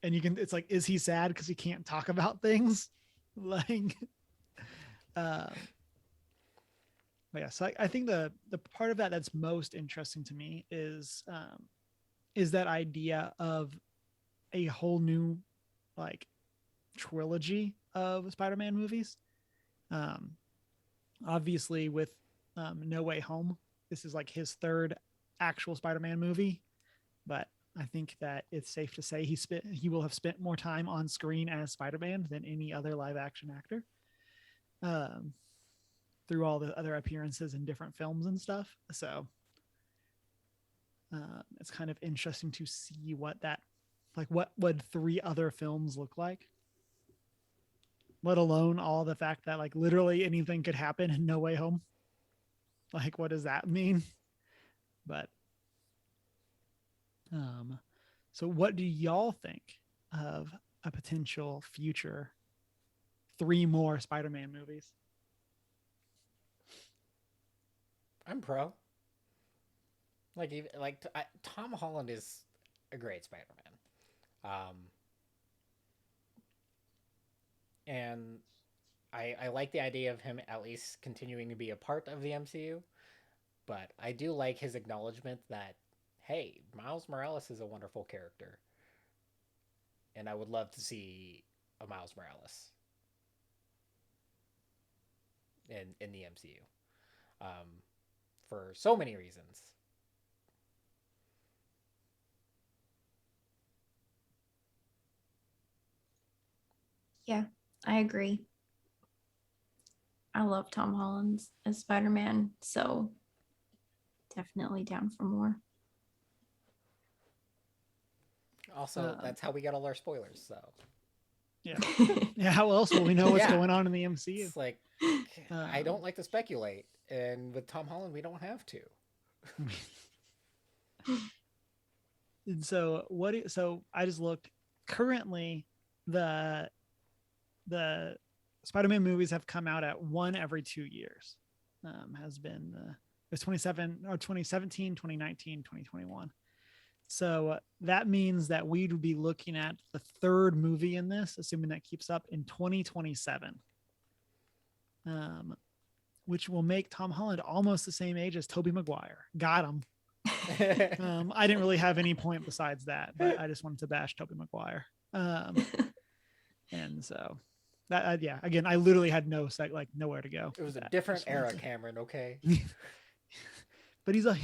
And it's like, is he sad because he can't talk about things? Like, but yeah, so I think the part of that that's most interesting to me is that idea of a whole new like trilogy of Spider-Man movies. Obviously with No Way Home, this is like his third actual Spider-Man movie, but I think that it's safe to say he will have spent more time on screen as Spider-Man than any other live action actor. Through all the other appearances in different films and stuff. So it's kind of interesting to see what would 3 other films look like, let alone all the fact that like literally anything could happen in No Way Home. Like, what does that mean? But so what do y'all think of a potential future 3 more Spider-Man movies? I'm pro. Like even like Tom Holland is a great Spider-Man, and I like the idea of him at least continuing to be a part of the MCU. But I do like his acknowledgement that, hey, Miles Morales is a wonderful character, and I would love to see a Miles Morales in the MCU, for so many reasons. Yeah, I agree. I love Tom Holland as Spider-Man, so definitely down for more. Also, that's how we get all our spoilers. So Yeah. Yeah. How else will we know what's Yeah. going on in the MCU? it's like I don't like to speculate, and with Tom Holland, we don't have to. And so so I just looked. Currently, the Spider-Man movies have come out at one every 2 years. Has been it was 2017, 2019, 2021. So that means that we would be looking at the third movie in this, assuming that keeps up, in 2027. Which will make Tom Holland almost the same age as Tobey Maguire. Got him. I didn't really have any point besides that, but I just wanted to bash Tobey Maguire. And so that, yeah, again, I literally had nowhere to go. It was a different era, Cameron. Okay. But he's like,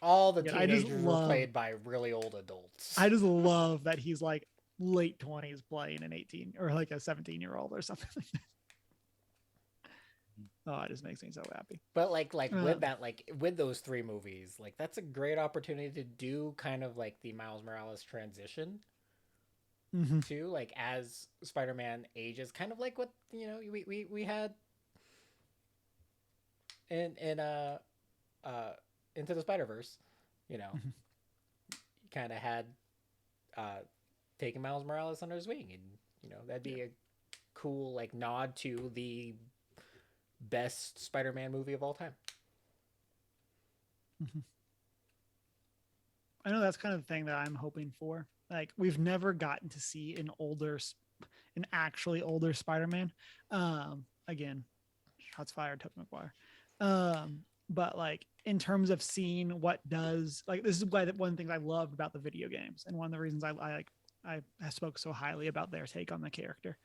all the teenagers were played by really old adults. I just love that he's like late 20s playing an 18 or like a 17-year-old or something like that. Oh, it just makes me so happy. But like with that, like with those three movies, like that's a great opportunity to do kind of like the Miles Morales transition too, like as Spider-Man ages, kind of like what we had in Into the Spider-Verse, kind of had taken Miles Morales under his wing, and that'd be a cool like nod to the best Spider-Man movie of all time. I know that's kind of the thing that I'm hoping for. Like, we've never gotten to see an actually older Spider-Man. Again, shots fired, Tobey Maguire. But like in terms of seeing what does, like, this is why one of the things I loved about the video games, and one of the reasons I spoke so highly about their take on the character.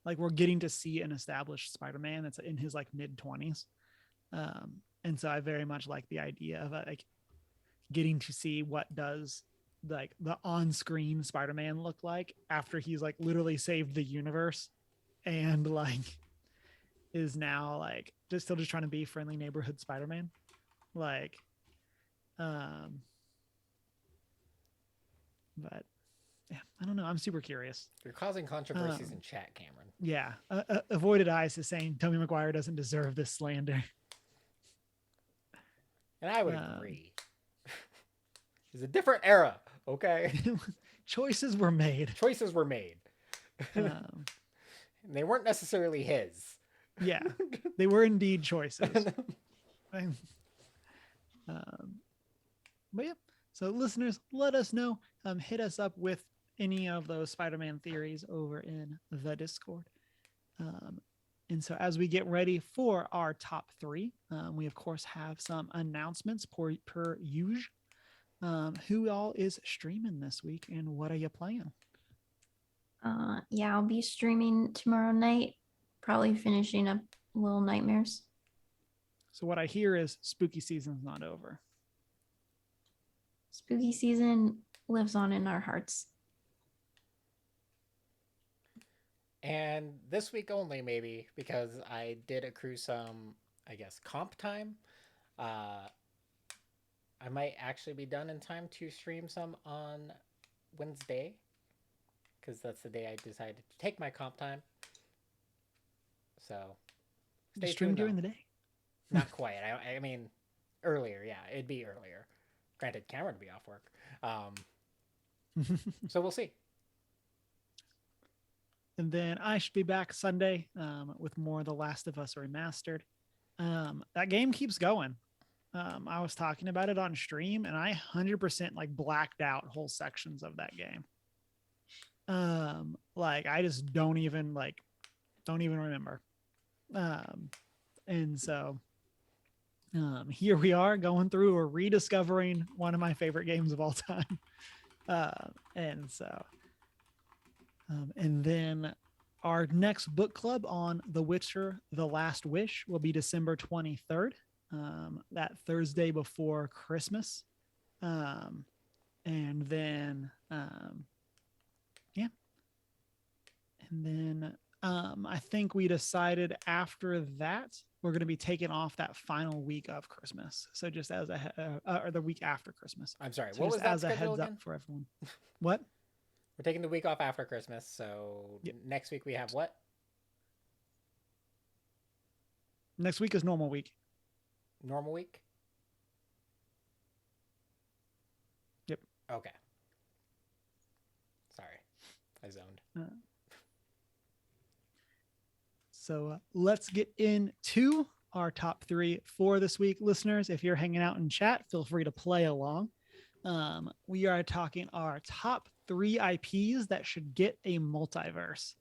Like, we're getting to see an established Spider-Man that's in his like mid-20s. And so I very much like the idea of like getting to see what does like the on-screen Spider-Man look like after he's like literally saved the universe and like is now like still just trying to be friendly neighborhood Spider-Man. Like, but yeah, I don't know. I'm super curious. You're causing controversies in chat, Cameron. Yeah. Avoided Eyes is saying Tobey Maguire doesn't deserve this slander. And I would agree. It's a different era, okay? Choices were made. And they weren't necessarily his. Yeah, they were indeed choices. But yeah, so listeners, let us know. Hit us up with any of those Spider-Man theories over in the Discord. And so as we get ready for our top three, we of course have some announcements per usual. Who all is streaming this week and what are you playing? Yeah, I'll be streaming tomorrow night, probably finishing up Little Nightmares. So what I hear is spooky season's not over. Spooky season lives on in our hearts. And this week only, maybe, because I did accrue some, I guess, comp time. I might actually be done in time to stream some on Wednesday, because that's the day I decided to take my comp time. So, stay stream during the day? Not quite. I mean, earlier. Yeah, it'd be earlier. Granted, Cameron would be off work. So we'll see. And then I should be back Sunday with more The Last of Us Remastered. That game keeps going. I was talking about it on stream, and I 100% like blacked out whole sections of that game. Like I just don't even remember. And so here we are going through or rediscovering one of my favorite games of all time. And so, and then Our next book club on The Witcher: The Last Wish will be December 23rd, that Thursday before Christmas. And then, yeah. And then I think we decided after that, we're going to be taking off that final week of Christmas. So just as or the week after Christmas. I'm sorry. So What just was that as a schedule heads again? up for everyone. What? We're taking the week off after Christmas. So Yep. next week we have what? Next week is normal week. Normal week? Yep. Okay. Sorry. I zoned. So let's get into our top 3 for this week. Listeners, if you're hanging out in chat, feel free to play along. We are talking our top 3 IPs that should get a multiverse.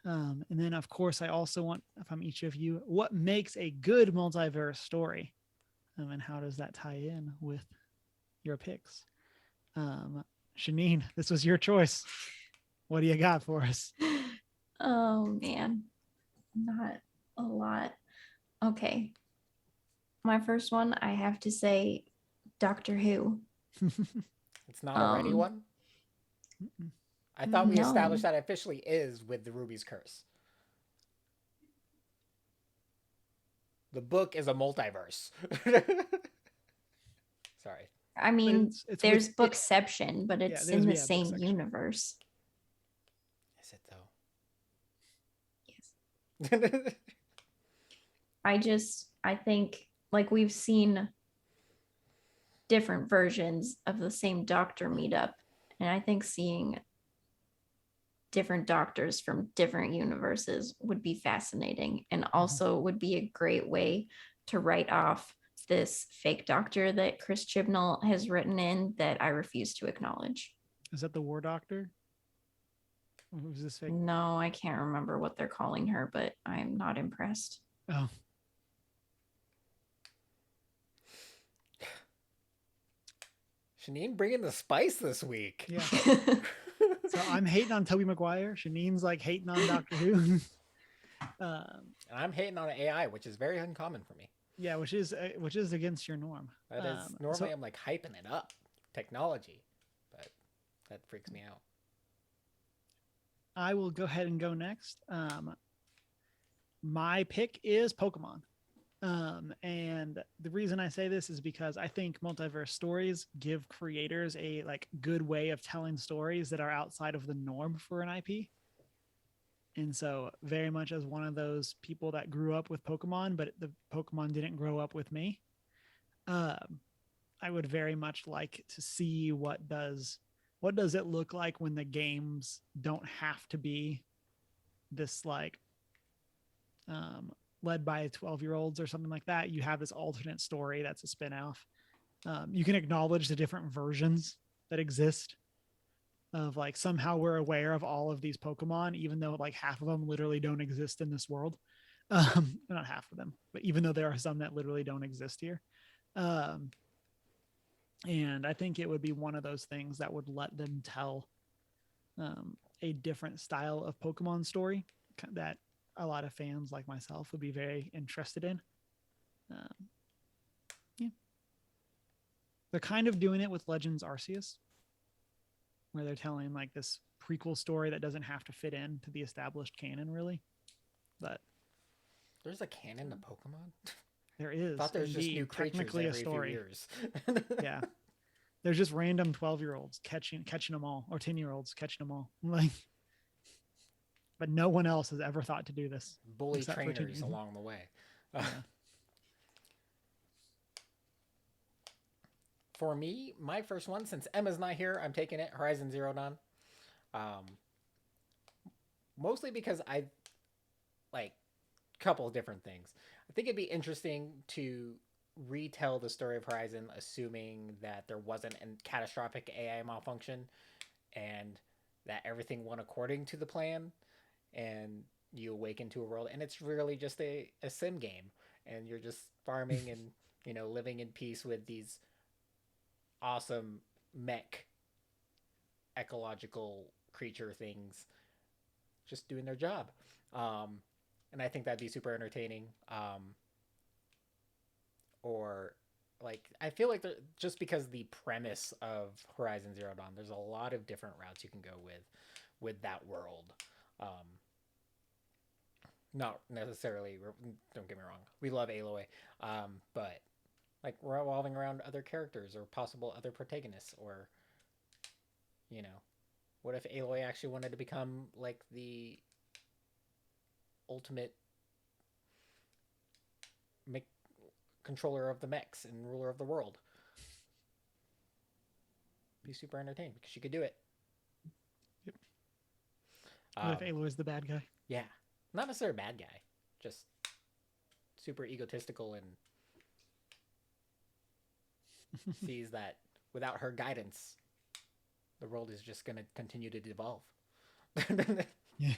And then, of course, I also want from each of you, what makes a good multiverse story? And how does that tie in with your picks? Shanine, this was your choice. What do you got for us? Oh man, not a lot. Okay. My first one, I have to say Doctor Who. It's not already one? I thought we established that it officially is with the Ruby's Curse. The book is a multiverse. Sorry. I mean, it's there's Bookception, but it's in the same Booksection. universe. Is it though? Yes. I think like we've seen different versions of the same Doctor meet up, and I think seeing different doctors from different universes would be fascinating, and also would be a great way to write off this fake doctor that Chris Chibnall has written in that I refuse to acknowledge. Is that the War Doctor? Who's this fake? No, I can't remember what they're calling her, but I'm not impressed. Oh. Shanine bringing the spice this week. Yeah. So I'm hating on Tobey Maguire. Shanine's like hating on Doctor Who. And I'm hating on AI, which is very uncommon for me. Yeah, which is against your norm. That is normally I'm like hyping it up, technology, but that freaks me out. I will go ahead and go next. My pick is Pokemon. And the reason I say this is because I think multiverse stories give creators a like good way of telling stories that are outside of the norm for an IP. And so very much as one of those people that grew up with Pokemon, but the Pokemon didn't grow up with me. I would very much like to see what does it look like when the games don't have to be this like, led by 12-year-olds or something like that. You have this alternate story that's a spin-off. You can acknowledge the different versions that exist of like somehow we're aware of all of these Pokemon, even though like half of them literally don't exist in this world. Not half of them, but even though there are some that literally don't exist here. And I think it would be one of those things that would let them tell a different style of Pokemon story that a lot of fans like myself would be very interested in. Yeah. They're kind of doing it with Legends Arceus, where they're telling like this prequel story that doesn't have to fit into the established canon really. But there's a canon to Pokemon? There is. I thought there's just new creatures every a story. few years. Yeah. There's just random 12-year-olds catching them all, or 10-year-olds catching them all. Like, but no one else has ever thought to do this. Bully trainers along the way. Yeah. For me, my first one, since Emma's not here, I'm taking it, Horizon Zero Dawn. Mostly because I like a couple of different things. I think it'd be interesting to retell the story of Horizon, assuming that there wasn't a catastrophic AI malfunction and that everything went according to the plan, and you awaken to a world and it's really just a sim game, and you're just farming and living in peace with these awesome mech ecological creature things just doing their job. And I think that'd be super entertaining. Or like I feel like just because the premise of Horizon Zero Dawn, there's a lot of different routes you can go with that world. Not necessarily, don't get me wrong, we love Aloy, but like revolving around other characters or possible other protagonists, or what if Aloy actually wanted to become like the ultimate controller of the mechs and ruler of the world? Be super entertained because she could do it. Yep. What if Aloy is the bad guy? Yeah, not necessarily a bad guy, just super egotistical and sees that without her guidance, the world is just going to continue to devolve. Yeah.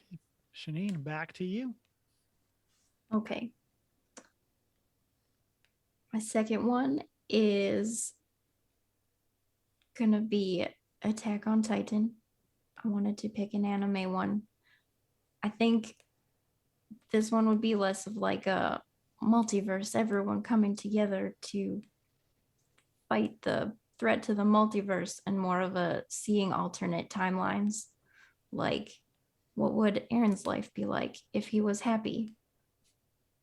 Okay. Shanine, back to you. Okay. My second one is gonna be Attack on Titan. I wanted to pick an anime one. I think this one would be less of like a multiverse, everyone coming together to fight the threat to the multiverse, and more of a seeing alternate timelines. Like, what would Aaron's life be like if he was happy?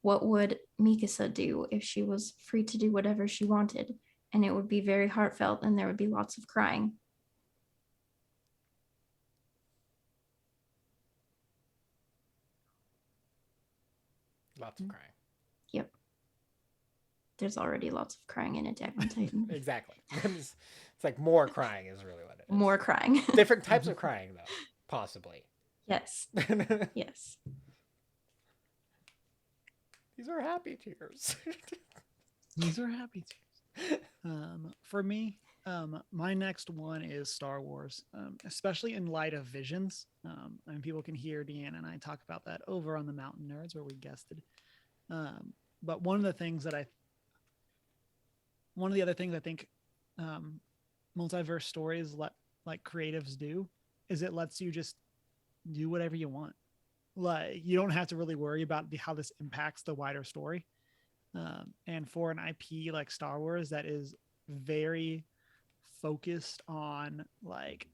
What would Mikasa do if she was free to do whatever she wanted? And it would be very heartfelt, and there would be lots of crying. Lots of crying. Yep. There's already lots of crying in Attack on Titan. Exactly. It's like more crying is really what it is. More crying. Different types of crying, though, possibly. Yes. Yes. These are happy tears. These are happy tears. For me, my next one is Star Wars, especially in light of Visions. And people can hear Deanna and I talk about that over on the Mountain Nerds where we guested. But one of the other things I think multiverse stories like creatives do is it lets you just do whatever you want. Like you don't have to really worry about how this impacts the wider story. And for an IP like Star Wars that is very focused on like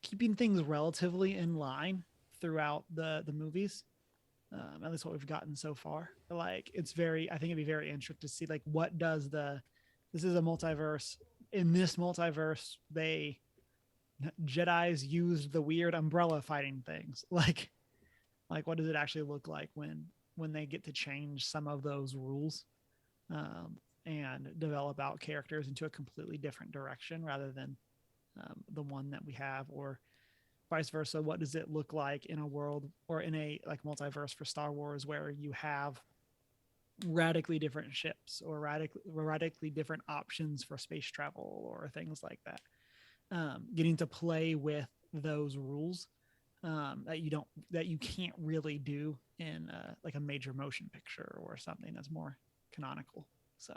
keeping things relatively in line throughout the movies, at least what we've gotten so far. Like I think it'd be very interesting to see like what does this is a multiverse. In this multiverse, Jedis used the weird umbrella fighting things. Like what does it actually look like when they get to change some of those rules, and develop out characters into a completely different direction rather than the one that we have, or vice versa? What does it look like in a world or in a like multiverse for Star Wars where you have radically different ships or radically different options for space travel or things like that? Getting to play with those rules that you can't really do in like a major motion picture or something that's more canonical. So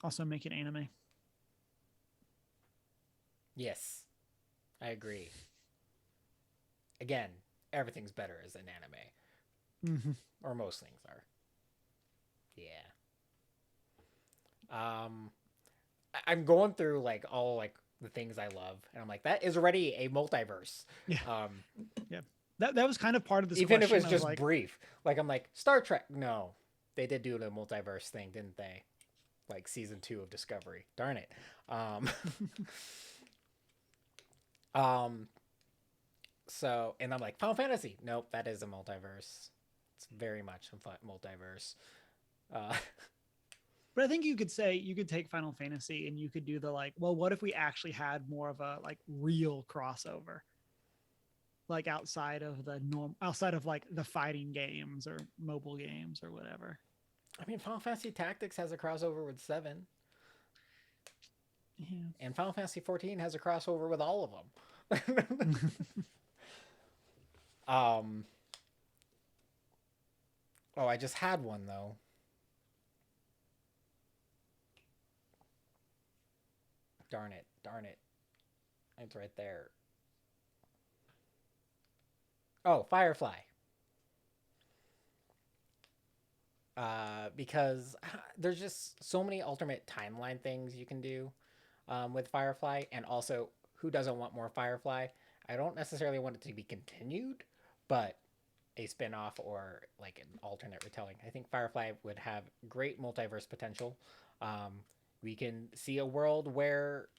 also make it anime. Yes, I agree. Again, everything's better as an anime. Mm-hmm. Or most things are. Yeah. I'm going through like all like the things I love, and I'm like, that is already a multiverse. Yeah. Yeah. That was kind of part of this. Even if it was question just of, like, brief. Like I'm like, Star Trek. No, they did do the multiverse thing, didn't they? Like season 2 of Discovery. Darn it. So, and I'm like, Final Fantasy. Nope, that is a multiverse. It's very much a multiverse. But I think you could take Final Fantasy and you could do the like, well, what if we actually had more of a like real crossover? Like outside of like the fighting games or mobile games or whatever. I mean, Final Fantasy Tactics has a crossover with 7. Yeah. And Final Fantasy 14 has a crossover with all of them. Oh, I just had one though. Darn it. It's right there. Oh, Firefly. Because there's just so many alternate timeline things you can do with Firefly, and also, who doesn't want more Firefly? I don't necessarily want it to be continued, but a spin-off or like an alternate retelling. I think Firefly would have great multiverse potential. Um, we can see a world where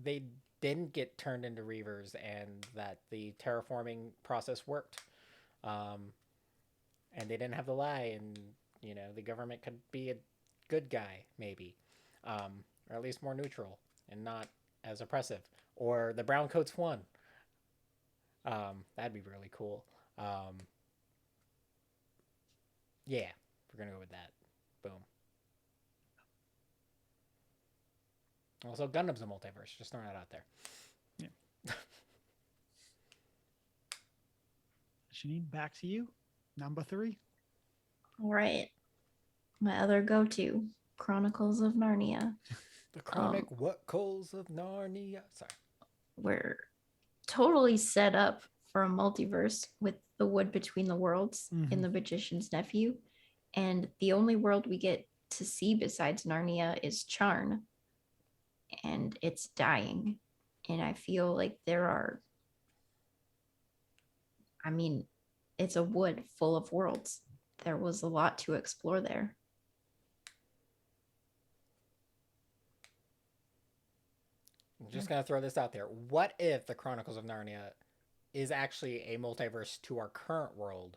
they didn't get turned into Reavers and that the terraforming process worked. Um, and they didn't have to lie, and the government could be a good guy, maybe, or at least more neutral and not as oppressive. Or the brown coats won. That'd be really cool. Yeah, we're gonna go with that. Boom. Also, Gundam's a multiverse. Just throwing that out there. Yeah. Janine, back to you. Number 3. All right. My other go-to, Chronicles of Narnia. The Chronicles of Narnia. Sorry. We're totally set up for a multiverse with the wood between the worlds in The Magician's Nephew. And the only world we get to see besides Narnia is Charn. And it's dying. And I feel like it's a wood full of worlds. There was a lot to explore there. I'm just going to throw this out there. What if the Chronicles of Narnia is actually a multiverse to our current world?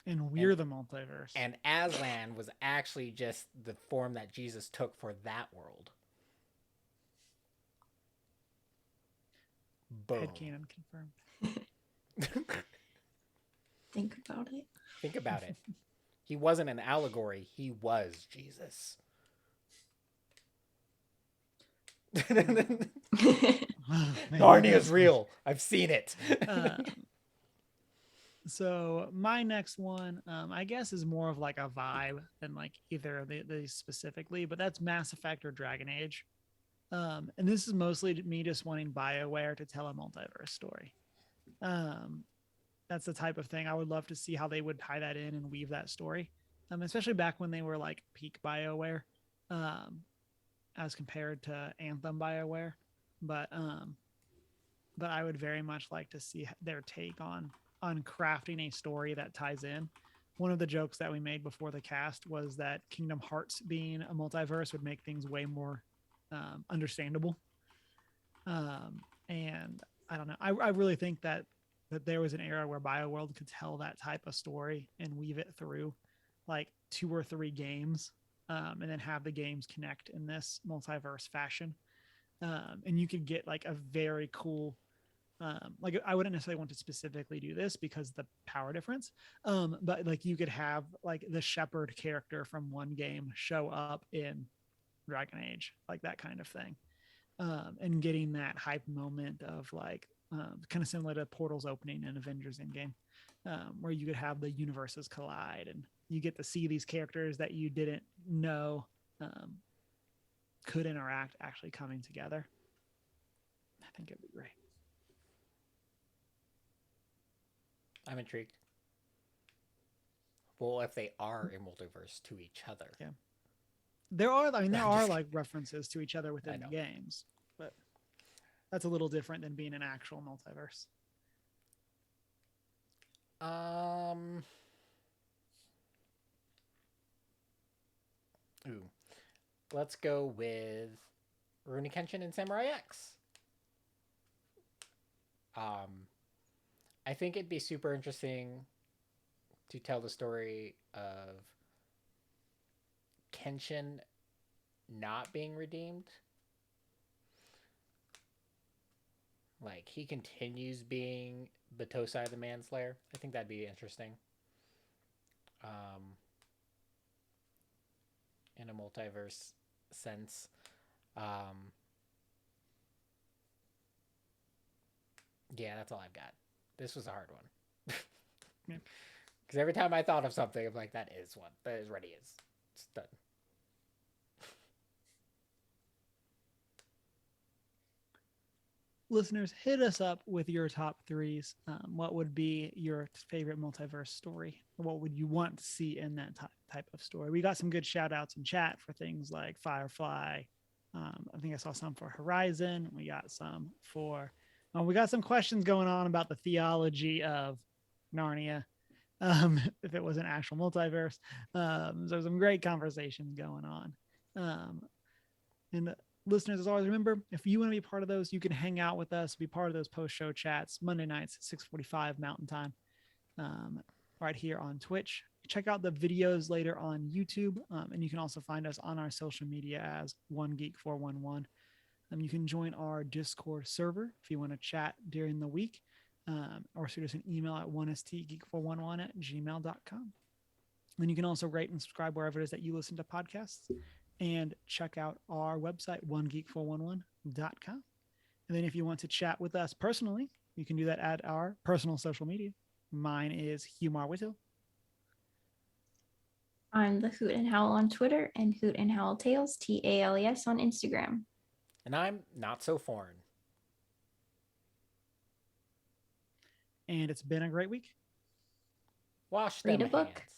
And we're the multiverse. And Aslan was actually just the form that Jesus took for that world. Boom. Headcanon confirmed. Think about it. Think about it. He wasn't an allegory. He was Jesus. Narnia's real. I've seen it. So my next one, I guess, is more of like a vibe than like either of these specifically, but that's Mass Effect or Dragon Age. And this is mostly me just wanting BioWare to tell a multiverse story. That's the type of thing I would love to see how they would tie that in and weave that story, especially back when they were like peak BioWare, as compared to Anthem BioWare. But I would very much like to see their take on crafting a story that ties in. One of the jokes that we made before the cast was that Kingdom Hearts being a multiverse would make things way more understandable. And I don't know. I really think that there was an era where BioWorld could tell that type of story and weave it through like 2 or 3 games, and then have the games connect in this multiverse fashion. And you could get like a very cool, like I wouldn't necessarily want to specifically do this because the power difference, but like you could have like the shepherd character from one game show up in Dragon Age, like that kind of thing, and getting that hype moment of like kind of similar to Portal's opening in Avengers Endgame, where you could have the universes collide and you get to see these characters that you didn't know could interact actually coming together. I think it'd be great. I'm intrigued. Well, if they are a multiverse to each other. Yeah. There are like references to each other within the games, but that's a little different than being an actual multiverse. Let's go with Rurouni Kenshin and Samurai X. I think it'd be super interesting to tell the story of Kenshin not being redeemed. Like, he continues being Batosai the Manslayer. I think that'd be interesting. In a multiverse sense. Yeah, that's all I've got. This was a hard one. Because every time I thought of something, I'm like, that is one. That is ready. It's done. listeners, hit us up with your top threes. What would be your favorite multiverse story? What would you want to see in that type of story? We got some good shout outs in chat for things like Firefly. I think I saw some for Horizon. We got some for, we got some questions going on about the theology of Narnia. If it was an actual multiverse. So some great conversations going on. And listeners, as always, remember, if you want to be part of those, you can hang out with us, be part of those post-show chats Monday nights, 6:45 Mountain Time, right here on Twitch. Check out the videos later on YouTube, and you can also find us on our social media as OneGeek411. You can join our Discord server if you want to chat during the week, or shoot us an email at 1stgeek411@gmail.com. Then you can also rate and subscribe wherever it is that you listen to podcasts, and check out our website, onegeek411.com. And then if you want to chat with us personally, you can do that at our personal social media. Mine is Humar Whittle. I'm the Hoot and Howl on Twitter and Hoot and Howl Tales, TALES on Instagram. And I'm Not So Foreign. And it's been a great week. Wash Read them a book. hands.